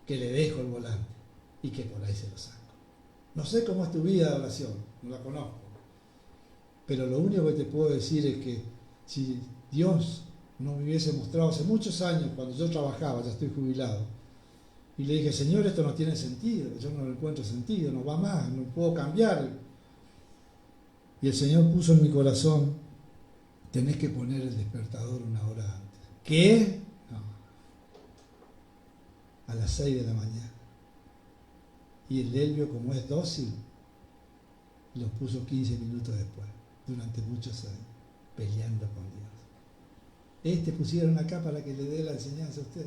que le dejo el volante y que por ahí se lo saco. No sé cómo es tu vida de oración, no la conozco. Pero lo único que te puedo decir es que si Dios no me hubiese mostrado hace muchos años, cuando yo trabajaba, ya estoy jubilado, y le dije, Señor, esto no tiene sentido, yo no le encuentro sentido, no va más, no puedo cambiar. Y el Señor puso en mi corazón, tenés que poner el despertador una hora antes. ¿Qué? No. A las 6 de la mañana. Y el Elvio, como es dócil, los puso 15 minutos después, durante muchos años. peleando con Dios. Pusieron acá para que le dé la enseñanza a usted.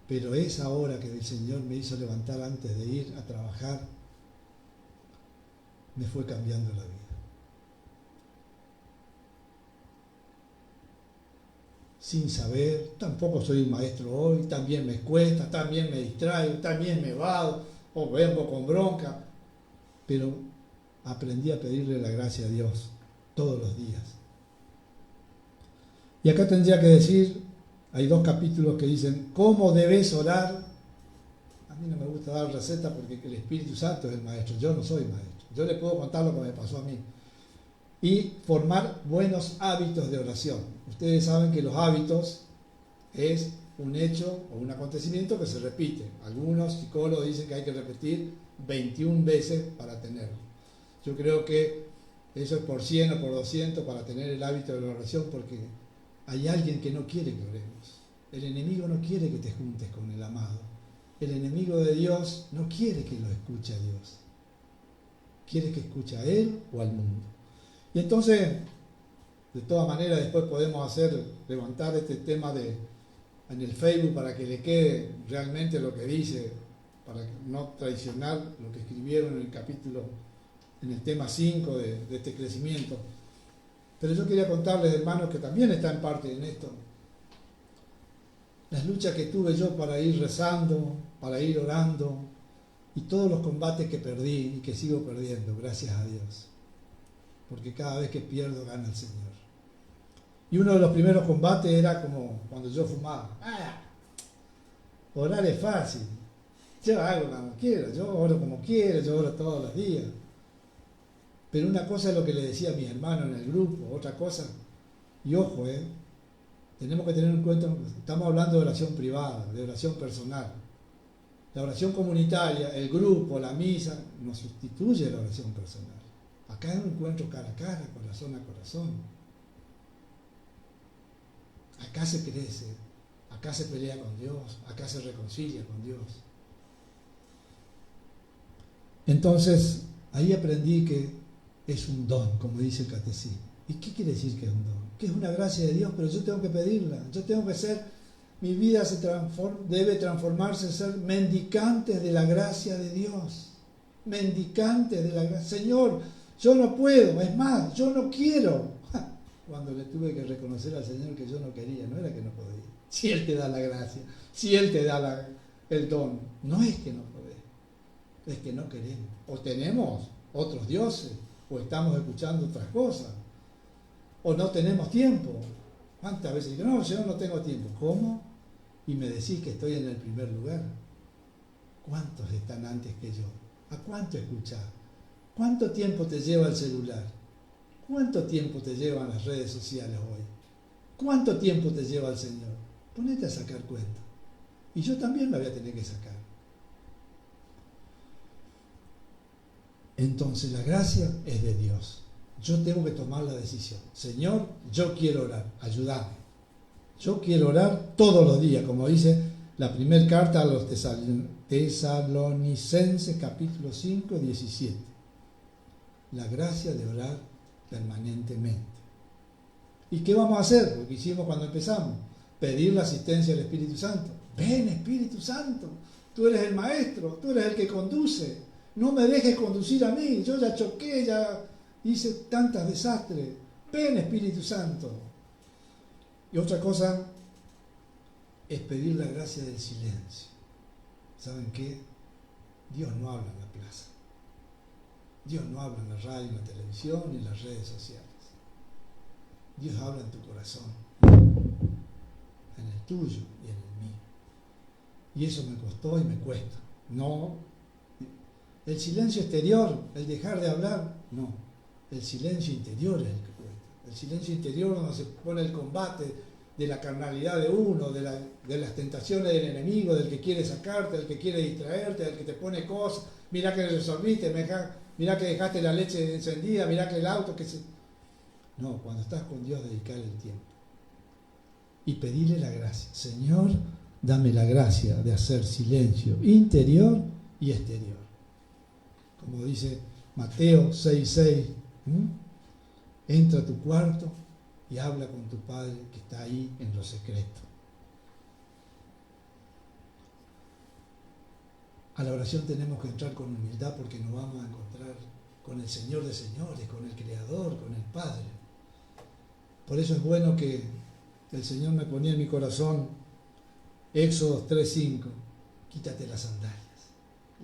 Pero esa hora que el Señor me hizo levantar antes de ir a trabajar, me fue cambiando la vida. Sin saber, tampoco soy un maestro hoy, también me cuesta, también me distraigo, también me vado, o vengo con bronca, pero aprendí a pedirle la gracia a Dios todos los días. Y acá tendría que decir, hay 2 capítulos que dicen cómo debes orar. A mí no me gusta dar recetas porque el Espíritu Santo es el maestro, yo no soy maestro, yo le puedo contar lo que me pasó a mí. Y formar buenos hábitos de oración. Ustedes saben que los hábitos es un hecho o un acontecimiento que se repite. Algunos psicólogos dicen que hay que repetir 21 veces para tenerlo. Yo creo que eso es por 100 o por 200 para tener el hábito de la oración, porque hay alguien que no quiere que oremos. El enemigo no quiere que te juntes con el amado. El enemigo de Dios no quiere que lo escuche a Dios. Quiere que escuche a él o al mundo. Y entonces, de todas maneras, después podemos levantar este tema en el Facebook para que le quede realmente lo que dice, para no traicionar lo que escribieron en el capítulo, en el tema 5 de este crecimiento. Pero yo quería contarles, hermanos, que también están parte en esto. Las luchas que tuve yo para ir rezando, para ir orando, y todos los combates que perdí y que sigo perdiendo, gracias a Dios. Porque cada vez que pierdo, gana el Señor. Y uno de los primeros combates era como cuando yo fumaba. Orar es fácil. Yo hago como quiero, yo oro como quiero, yo oro todos los días. Pero una cosa es lo que le decía a mis hermanos en el grupo, otra cosa, y ojo, tenemos que tener en cuenta, estamos hablando de oración privada, de oración personal. La oración comunitaria, el grupo, la misa, no sustituye la oración personal. Acá es un encuentro cara a cara, corazón a corazón. Acá se crece, acá se pelea con Dios, acá se reconcilia con Dios. Entonces, ahí aprendí que es un don, como dice el catecismo. ¿Y qué quiere decir que es un don? Que es una gracia de Dios, pero yo tengo que pedirla. Yo tengo que ser, mi vida debe transformarse en ser mendicantes de la gracia de Dios. Mendicantes de la gracia. Señor, yo no puedo, es más, yo no quiero. Cuando le tuve que reconocer al Señor que yo no quería, no era que no podía. Si Él te da la gracia, si Él te da el don, no es que no podés, es que no queremos. O tenemos otros dioses, o estamos escuchando otras cosas, o no tenemos tiempo. ¿Cuántas veces digo, no, yo no tengo tiempo? ¿Cómo? Y me decís que estoy en el primer lugar. ¿Cuántos están antes que yo? ¿A cuánto escuchás? ¿Cuánto tiempo te lleva el celular? ¿Cuánto tiempo te llevan las redes sociales hoy? ¿Cuánto tiempo te lleva el Señor? Ponete a sacar cuenta. Y yo también la voy a tener que sacar. Entonces la gracia es de Dios. Yo tengo que tomar la decisión. Señor, yo quiero orar, ayúdame. Yo quiero orar todos los días, como dice la primera carta a los Tesalonicenses, capítulo 5, 17. La gracia de orar permanentemente. ¿Y qué vamos a hacer? Lo que hicimos cuando empezamos. Pedir la asistencia del Espíritu Santo. Ven, Espíritu Santo, tú eres el maestro, tú eres el que conduce. No me dejes conducir a mí, yo ya choqué, ya hice tantos desastres. Ven, Espíritu Santo. Y otra cosa es pedir la gracia del silencio. ¿Saben qué? Dios no habla en la plaza. Dios no habla en la radio, en la televisión, ni en las redes sociales. Dios habla en tu corazón, en el tuyo y en el mío. Y eso me costó y me cuesta. No, el silencio exterior, el dejar de hablar, no. El silencio interior es el que cuesta. El silencio interior donde se pone el combate de la carnalidad de uno, de las tentaciones del enemigo, del que quiere sacarte, del que quiere distraerte, del que te pone cosas. Mirá que resolviste, mirá que dejaste la leche encendida, mirá que el auto que se... No, cuando estás con Dios, dedicarle el tiempo. Y pedirle la gracia. Señor, dame la gracia de hacer silencio interior y exterior. Como dice Mateo 6:6, Entra a tu cuarto y habla con tu Padre que está ahí en lo secreto. A la oración tenemos que entrar con humildad porque nos vamos a encontrar con el Señor de señores, con el Creador, con el Padre. Por eso es bueno que el Señor me ponía en mi corazón Éxodo 3:5, quítate las sandalias,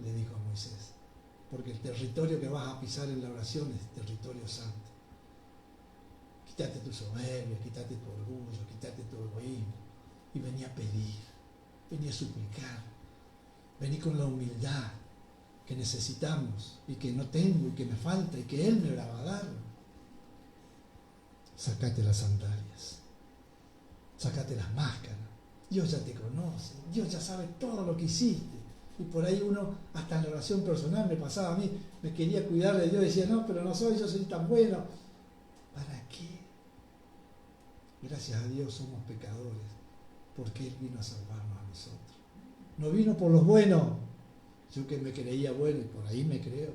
le dijo a Moisés, porque el territorio que vas a pisar en la oración es territorio santo. Quítate tu soberbia, quítate tu orgullo, quítate tu egoísmo. Y venía a pedir, venía a suplicar, vení con la humildad que necesitamos y que no tengo y que me falta y que Él me la va a dar. Sácate las sandalias, sácate las máscaras. Dios ya te conoce, Dios ya sabe todo lo que hiciste. Y por ahí uno, hasta en la oración personal me pasaba a mí, me quería cuidar de Dios, decía, no, pero no soy, yo soy tan bueno. ¿Para qué? Gracias a Dios somos pecadores, porque Él vino a salvarnos a nosotros. No vino por los buenos, yo que me creía bueno y por ahí me creo.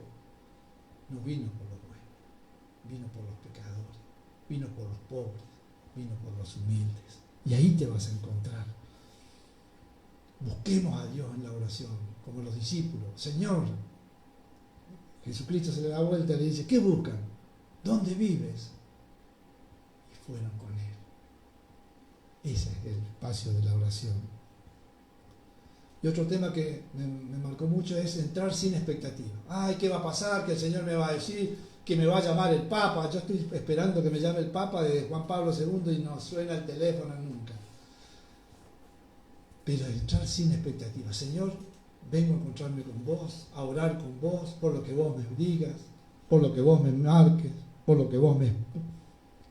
No vino por los buenos, vino por los pecadores, vino por los pobres, vino por los humildes. Y ahí te vas a encontrar. Busquemos a Dios en la oración, como los discípulos. Señor, Jesucristo se le da vuelta y le dice, ¿qué buscan? ¿Dónde vives? Y fueron con Él. Ese es el espacio de la oración. Y otro tema que me marcó mucho es entrar sin expectativa. Ay, ¿qué va a pasar? ¿Que el Señor me va a decir? ¿Que me va a llamar el Papa? Yo estoy esperando que me llame el Papa de Juan Pablo II y no suena el teléfono nunca. Pero entrar sin expectativa. Señor, vengo a encontrarme con vos, a orar con vos, por lo que vos me digas, por lo que vos me marques, por lo que vos me...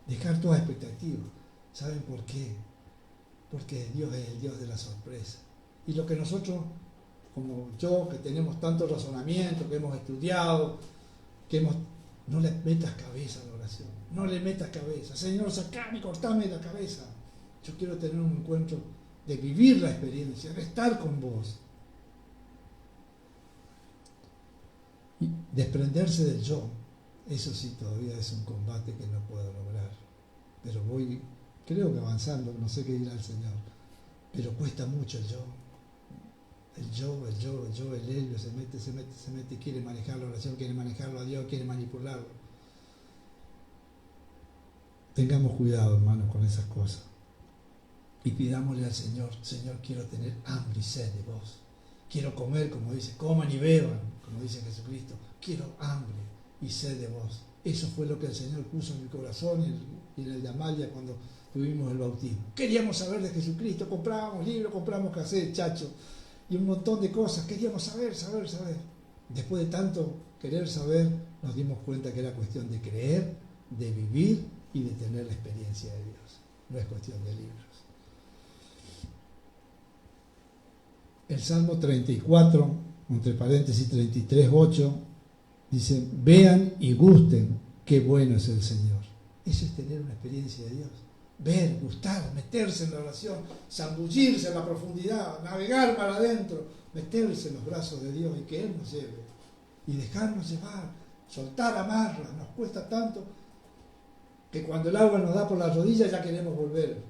Dejar toda expectativa. ¿Saben por qué? Porque Dios es el Dios de la sorpresa. Y lo que nosotros, como yo, que tenemos tanto razonamiento, que hemos estudiado, no le metas cabeza a la oración. No le metas cabeza. Señor, sacame, cortame la cabeza. Yo quiero tener un encuentro de vivir la experiencia, de estar con vos. Y desprenderse del yo, eso sí todavía es un combate que no puedo lograr. Pero voy, creo que avanzando, no sé qué dirá el Señor. Pero cuesta mucho el yo. El ello se mete, quiere manejar la oración, quiere manejarlo a Dios, quiere manipularlo. Tengamos cuidado, hermanos, con esas cosas. Y pidámosle al Señor, Señor, quiero tener hambre y sed de vos. Quiero comer, como dice, coman y beban, como dice Jesucristo. Quiero hambre y sed de vos. Eso fue lo que el Señor puso en mi corazón y en el de Amalia cuando tuvimos el bautismo. Queríamos saber de Jesucristo, comprábamos libros, comprábamos cassette, chacho, y un montón de cosas. Queríamos saber. Después de tanto querer saber, nos dimos cuenta que era cuestión de creer, de vivir y de tener la experiencia de Dios. No es cuestión de libros. El Salmo 34, entre paréntesis 33:8, dice, vean y gusten qué bueno es el Señor. Eso es tener una experiencia de Dios. Ver, gustar, meterse en la oración, zambullirse en la profundidad, navegar para adentro, meterse en los brazos de Dios y que Él nos lleve. Y dejarnos llevar, soltar amarras. Nos cuesta tanto que cuando el agua nos da por las rodillas ya queremos volver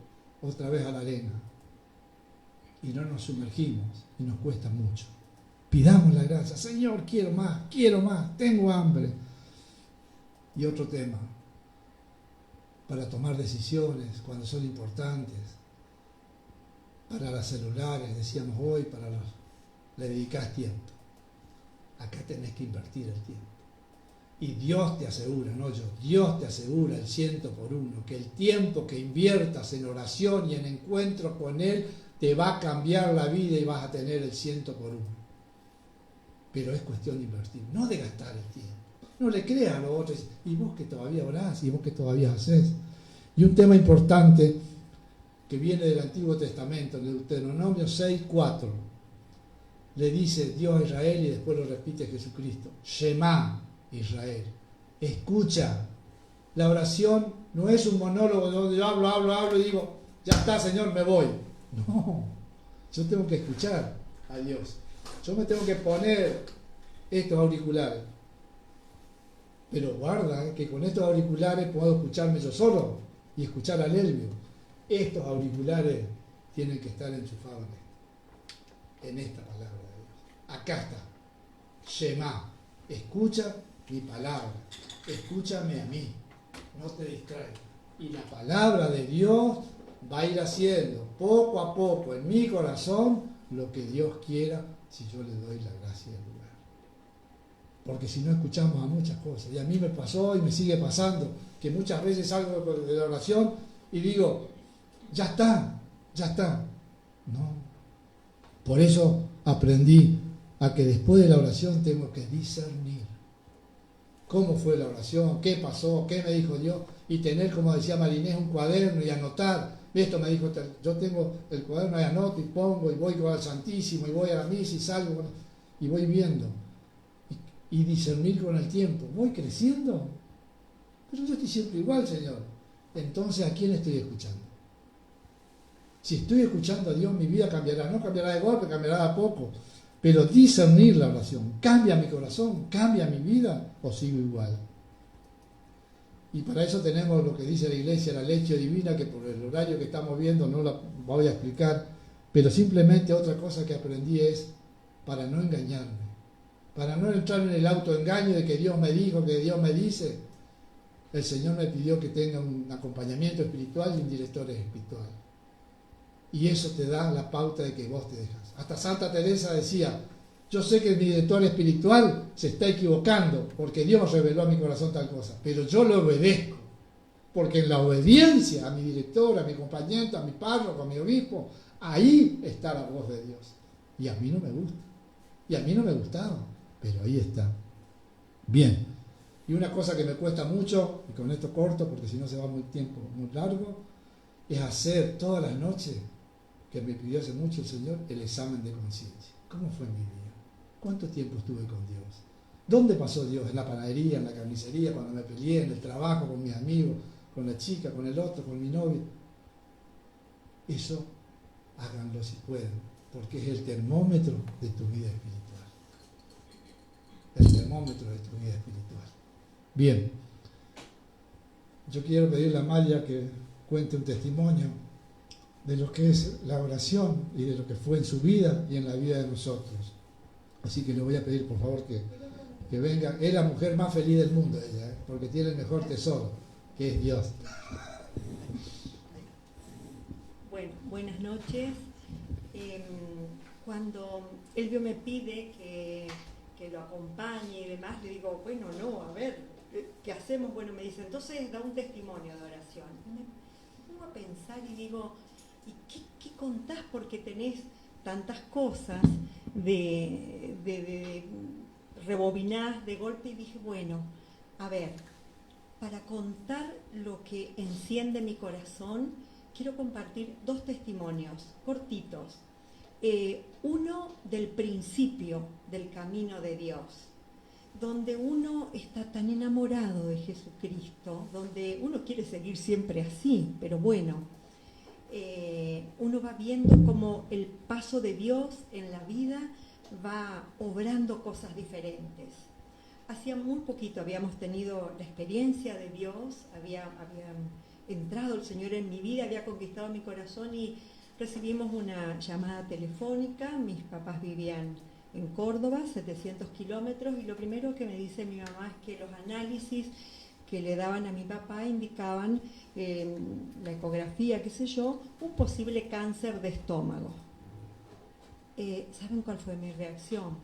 otra vez a la arena. Y no nos sumergimos y nos cuesta mucho. Pidamos la gracia. Señor, quiero más, tengo hambre. Y otro tema, para tomar decisiones cuando son importantes, para los celulares, decíamos hoy, le dedicás tiempo. Acá tenés que invertir el tiempo. Y Dios te asegura, no yo, Dios te asegura el 100 por 1, que el tiempo que inviertas en oración y en encuentro con Él te va a cambiar la vida y vas a tener el 100 por 1. Pero es cuestión de invertir, no de gastar el tiempo. No le creas a los otros, y vos que todavía orás, y vos que todavía haces. Y un tema importante que viene del Antiguo Testamento, en Deuteronomio 6:4, le dice Dios a Israel y después lo repite Jesucristo. Shema Israel, escucha. La oración no es un monólogo donde yo hablo y digo, ya está, Señor, me voy. No, yo tengo que escuchar a Dios. Yo me tengo que poner estos auriculares Pero guarda, que con estos auriculares puedo escucharme yo solo y escuchar al Elvio. Estos auriculares tienen que estar enchufados en esta palabra de Dios. Acá está. Shema. Escucha mi palabra. Escúchame a mí. No te distraigas. Y la palabra de Dios va a ir haciendo poco a poco en mi corazón lo que Dios quiera si yo le doy la gracia y el lugar. Porque si no escuchamos a muchas cosas. Y a mí me pasó y me sigue pasando que muchas veces salgo de la oración y digo, ya está. No. Por eso aprendí a que después de la oración tengo que discernir cómo fue la oración, qué pasó, qué me dijo Dios, y tener, como decía Marinés, un cuaderno y anotar. Esto me dijo, yo tengo el cuaderno y anoto y pongo y voy al Santísimo y voy a la misa y salgo y voy viendo y discernir con el tiempo. Voy creciendo, pero yo estoy siempre igual, Señor. Entonces, ¿a quién estoy escuchando? Si estoy escuchando a Dios, mi vida cambiará. No cambiará de golpe, cambiará de a poco. Pero discernir la oración. ¿Cambia mi corazón? ¿Cambia mi vida? ¿O sigo igual? Y para eso tenemos lo que dice la Iglesia, la leche divina, que por el horario que estamos viendo no la voy a explicar. Pero simplemente otra cosa que aprendí es para no engañarme. Para no entrar en el autoengaño de que Dios me dijo, que Dios me dice. El Señor me pidió que tenga un acompañamiento espiritual y un director espiritual. Y eso te da la pauta de que vos te dejas. Hasta Santa Teresa decía, yo sé que mi director espiritual se está equivocando porque Dios reveló a mi corazón tal cosa, pero yo lo obedezco. Porque en la obediencia a mi director, a mi compañero, a mi párroco, a mi obispo, ahí está la voz de Dios. Y a mí no me gusta. Y a mí no me gustaba, pero ahí está. Bien. Y una cosa que me cuesta mucho, y con esto corto porque si no se va muy tiempo muy largo, es hacer todas las noches, que me pidió hace mucho el Señor, el examen de conciencia. ¿Cómo fue mi día? ¿Cuánto tiempo estuve con Dios? ¿Dónde pasó Dios? ¿En la panadería, en la carnicería, cuando me peleé, en el trabajo, con mis amigos, con la chica, con el otro, con mi novio? Eso háganlo si pueden, porque es el termómetro de tu vida espiritual. El termómetro de tu vida espiritual. Bien, yo quiero pedirle a Maya que cuente un testimonio de lo que es la oración y de lo que fue en su vida y en la vida de nosotros. Así que le voy a pedir por favor que venga. Es la mujer más feliz del mundo ella, porque tiene el mejor tesoro, que es Dios. Bueno, buenas noches. Cuando Elvio me pide que lo acompañe y demás, le digo, bueno, no, a ver, ¿qué hacemos? Bueno, me dice, entonces da un testimonio de oración. Y me pongo a pensar y digo, ¿y qué contás? Porque tenés tantas cosas de rebobinás de golpe, y dije, bueno, a ver, para contar lo que enciende mi corazón, quiero compartir dos testimonios cortitos. Uno del principio del camino de Dios, donde uno está tan enamorado de Jesucristo, donde uno quiere seguir siempre así, pero bueno, uno va viendo cómo el paso de Dios en la vida va obrando cosas diferentes. Hacía muy poquito habíamos tenido la experiencia de Dios, había entrado el Señor en mi vida, había conquistado mi corazón y recibimos una llamada telefónica. Mis papás vivían en Córdoba, 700 kilómetros, y lo primero que me dice mi mamá es que los análisis que le daban a mi papá indicaban, la ecografía, qué sé yo, un posible cáncer de estómago. ¿Saben cuál fue mi reacción?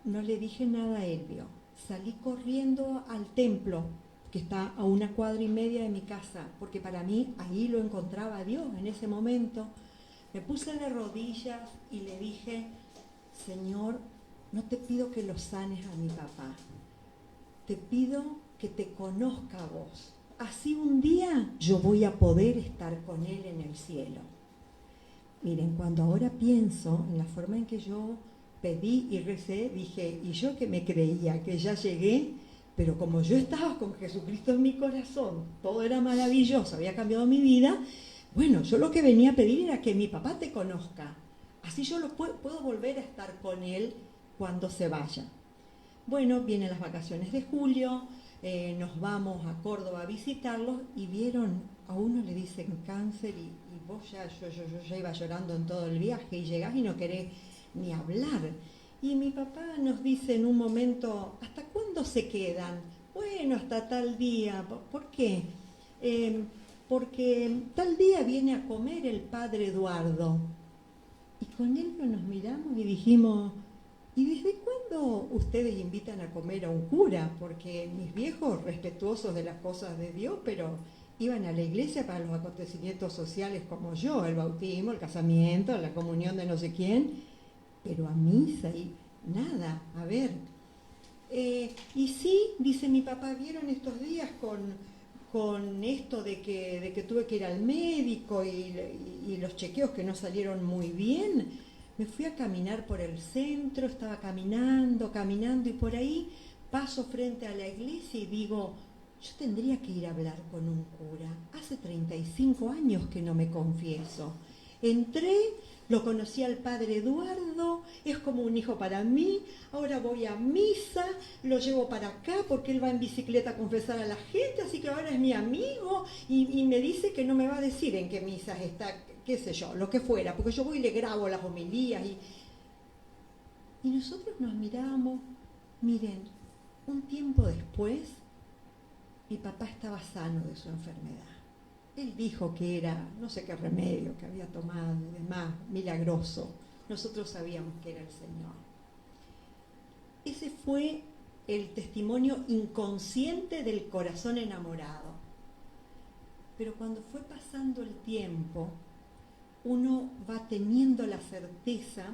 No le dije nada a Elvio. Salí corriendo al templo, que está a 1,5 cuadras de mi casa, porque para mí ahí lo encontraba a Dios en ese momento. Me puse de rodillas y le dije, Señor, no te pido que lo sanes a mi papá, te pido que te conozca a vos. Así un día yo voy a poder estar con él en el cielo. Miren, cuando ahora pienso en la forma en que yo pedí y recé, dije, y yo que me creía que ya llegué, pero como yo estaba con Jesucristo en mi corazón, todo era maravilloso, había cambiado mi vida, bueno, yo lo que venía a pedir era que mi papá te conozca, así yo puedo volver a estar con él cuando se vaya. Bueno, vienen las vacaciones de julio, nos vamos a Córdoba a visitarlos y vieron, a uno le dicen cáncer y vos ya, yo ya iba llorando en todo el viaje y llegás y no querés ni hablar. Y mi papá nos dice en un momento, ¿hasta cuándo se quedan? Bueno, hasta tal día. ¿Por qué? Porque tal día viene a comer el padre Eduardo. Y con él nos miramos y dijimos, ¿y desde cuándo ustedes invitan a comer a un cura? Porque mis viejos, respetuosos de las cosas de Dios, pero iban a la iglesia para los acontecimientos sociales como yo, el bautismo, el casamiento, la comunión de no sé quién, pero a misa y nada, a ver. Y sí, dice mi papá, ¿vieron estos días con esto de que tuve que ir al médico y los chequeos que no salieron muy bien? Me fui a caminar por el centro, estaba caminando y por ahí paso frente a la iglesia y digo, yo tendría que ir a hablar con un cura. Hace 35 años que no me confieso. Entré, lo conocí al padre Eduardo, es como un hijo para mí, ahora voy a misa, lo llevo para acá porque él va en bicicleta a confesar a la gente, así que ahora es mi amigo y me dice que no me va a decir en qué misas está, qué sé yo, lo que fuera, porque yo voy y le grabo las homilías y nosotros nos miramos. Miren, un tiempo después, mi papá estaba sano de su enfermedad. Él dijo que era, no sé qué remedio que había tomado y demás, milagroso. Nosotros sabíamos que era el Señor. Ese fue el testimonio inconsciente del corazón enamorado. Pero cuando fue pasando el tiempo, uno va teniendo la certeza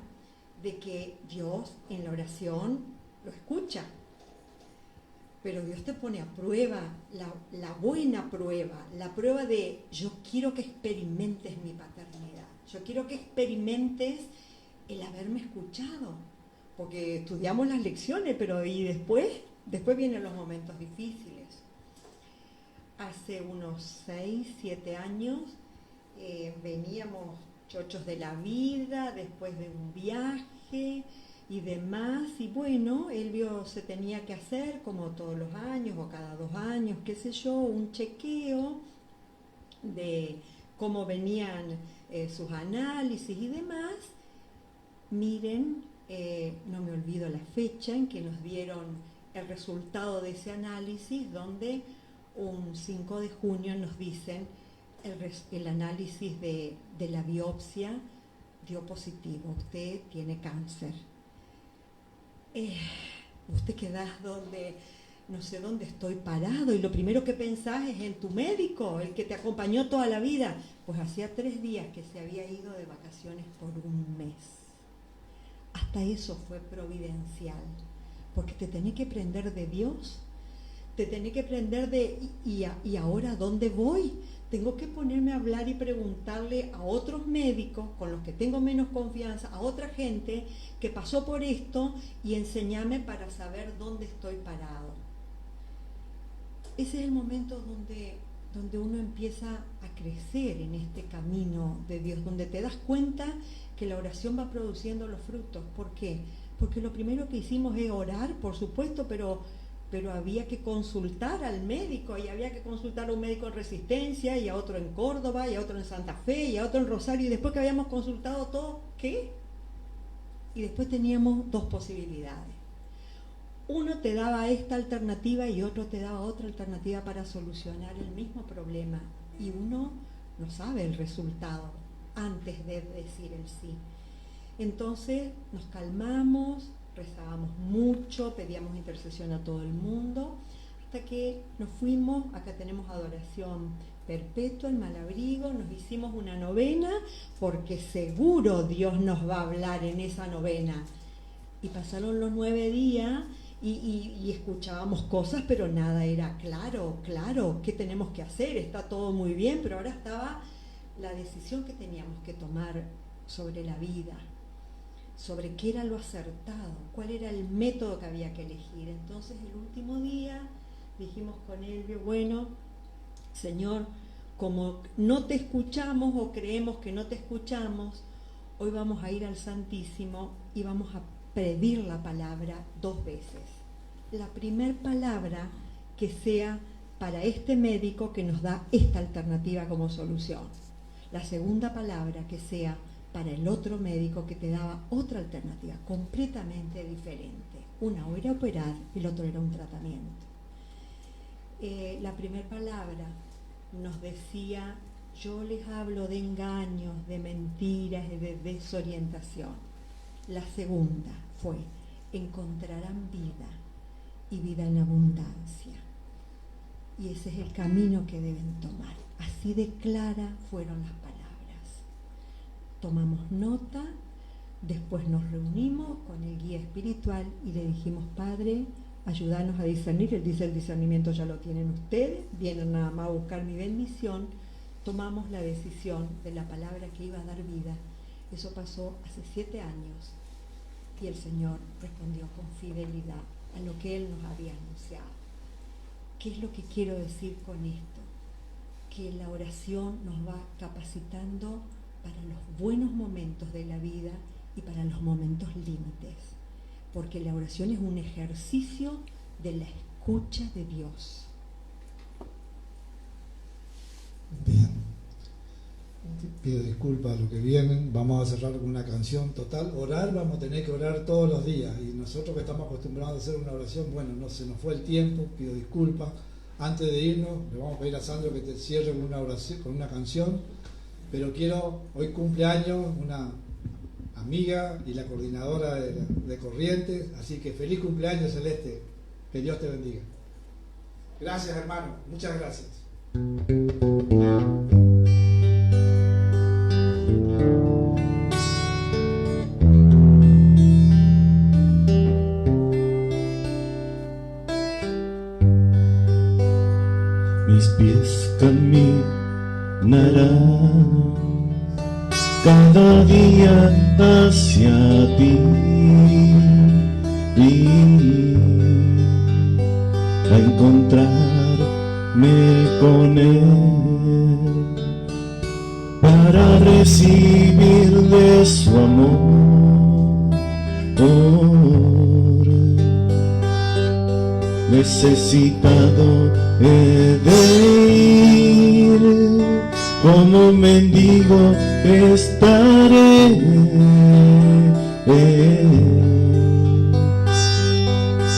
de que Dios en la oración lo escucha. Pero Dios te pone a prueba, la buena prueba, la prueba de yo quiero que experimentes mi paternidad, yo quiero que experimentes el haberme escuchado, porque estudiamos las lecciones, pero y después vienen los momentos difíciles. Hace unos 6, 7 años veníamos chochos de la vida, después de un viaje y demás, y bueno, Elvio se tenía que hacer como todos los años o cada 2 años, qué sé yo, un chequeo de cómo venían sus análisis y demás. Miren, no me olvido la fecha en que nos dieron el resultado de ese análisis, donde un 5 de junio nos dicen el análisis de la biopsia dio positivo, usted tiene cáncer. Vos te quedás donde, no sé dónde estoy parado, y lo primero que pensás es en tu médico, el que te acompañó toda la vida. Pues hacía 3 días que se había ido de vacaciones por un mes. Hasta eso fue providencial, porque te tenés que prender de Dios, te tenés que prender de, ¿y ahora dónde voy? Tengo que ponerme a hablar y preguntarle a otros médicos con los que tengo menos confianza, a otra gente que pasó por esto, y enseñarme para saber dónde estoy parado. Ese es el momento donde uno empieza a crecer en este camino de Dios, donde te das cuenta que la oración va produciendo los frutos. ¿Por qué? Porque lo primero que hicimos es orar, por supuesto, pero había que consultar al médico, y había que consultar a un médico en Resistencia, y a otro en Córdoba, y a otro en Santa Fe, y a otro en Rosario, y después que habíamos consultado todo, ¿qué? Y después teníamos 2 posibilidades. Uno te daba esta alternativa y otro te daba otra alternativa para solucionar el mismo problema, y uno no sabe el resultado antes de decir el sí. Entonces nos calmamos, rezábamos mucho, pedíamos intercesión a todo el mundo, hasta que nos fuimos. Acá tenemos adoración perpetua en Malabrigo, nos hicimos una novena, porque seguro Dios nos va a hablar en esa novena. Y pasaron los 9 días y escuchábamos cosas, pero nada era claro, ¿qué tenemos que hacer? Está todo muy bien, pero ahora estaba la decisión que teníamos que tomar sobre la vida, sobre qué era lo acertado, cuál era el método que había que elegir. Entonces el último día dijimos con Elvio, bueno, Señor, como no te escuchamos o creemos que no te escuchamos, hoy vamos a ir al Santísimo y vamos a pedir la palabra 2 veces. La primer palabra que sea para este médico que nos da esta alternativa como solución. La segunda palabra que sea para el otro médico que te daba otra alternativa completamente diferente. Una era operar y el otro era un tratamiento. La primera palabra nos decía: yo les hablo de engaños, de mentiras y de desorientación. La segunda fue: encontrarán vida y vida en abundancia. Y ese es el camino que deben tomar. Así de clara fueron las palabras. Tomamos nota, después nos reunimos con el guía espiritual y le dijimos: Padre, ayúdanos a discernir. Él dice: el discernimiento ya lo tienen ustedes, vienen nada más a buscar mi bendición. Tomamos la decisión de la palabra que iba a dar vida. Eso pasó hace 7 años y el Señor respondió con fidelidad a lo que Él nos había anunciado. ¿Qué es lo que quiero decir con esto? Que la oración nos va capacitando para los buenos momentos de la vida y para los momentos límites, porque la oración es un ejercicio de la escucha de Dios. Bien, pido disculpas a los que vienen. Vamos a cerrar con una canción. Total, orar vamos a tener que orar todos los días, y nosotros que estamos acostumbrados a hacer una oración, bueno, no se nos fue el tiempo, pido disculpas. Antes de irnos, le vamos a pedir a Sandro que te cierre con una oración, con una canción, pero hoy cumpleaños una amiga y la coordinadora de Corrientes, así que feliz cumpleaños, Celeste, que Dios te bendiga. Gracias, hermano, muchas gracias. Mis pies caminarán cada día hacia ti, a encontrarme con Él, para recibir de su amor. Necesitado he de ir, como mendigo estaré,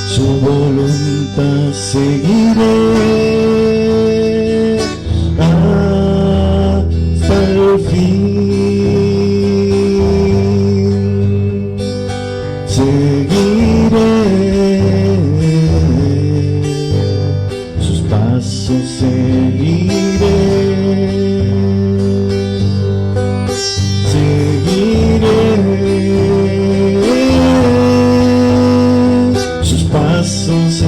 su voluntad seguiré hasta el fin, seguiré sus pasos, seguiré sus pasos.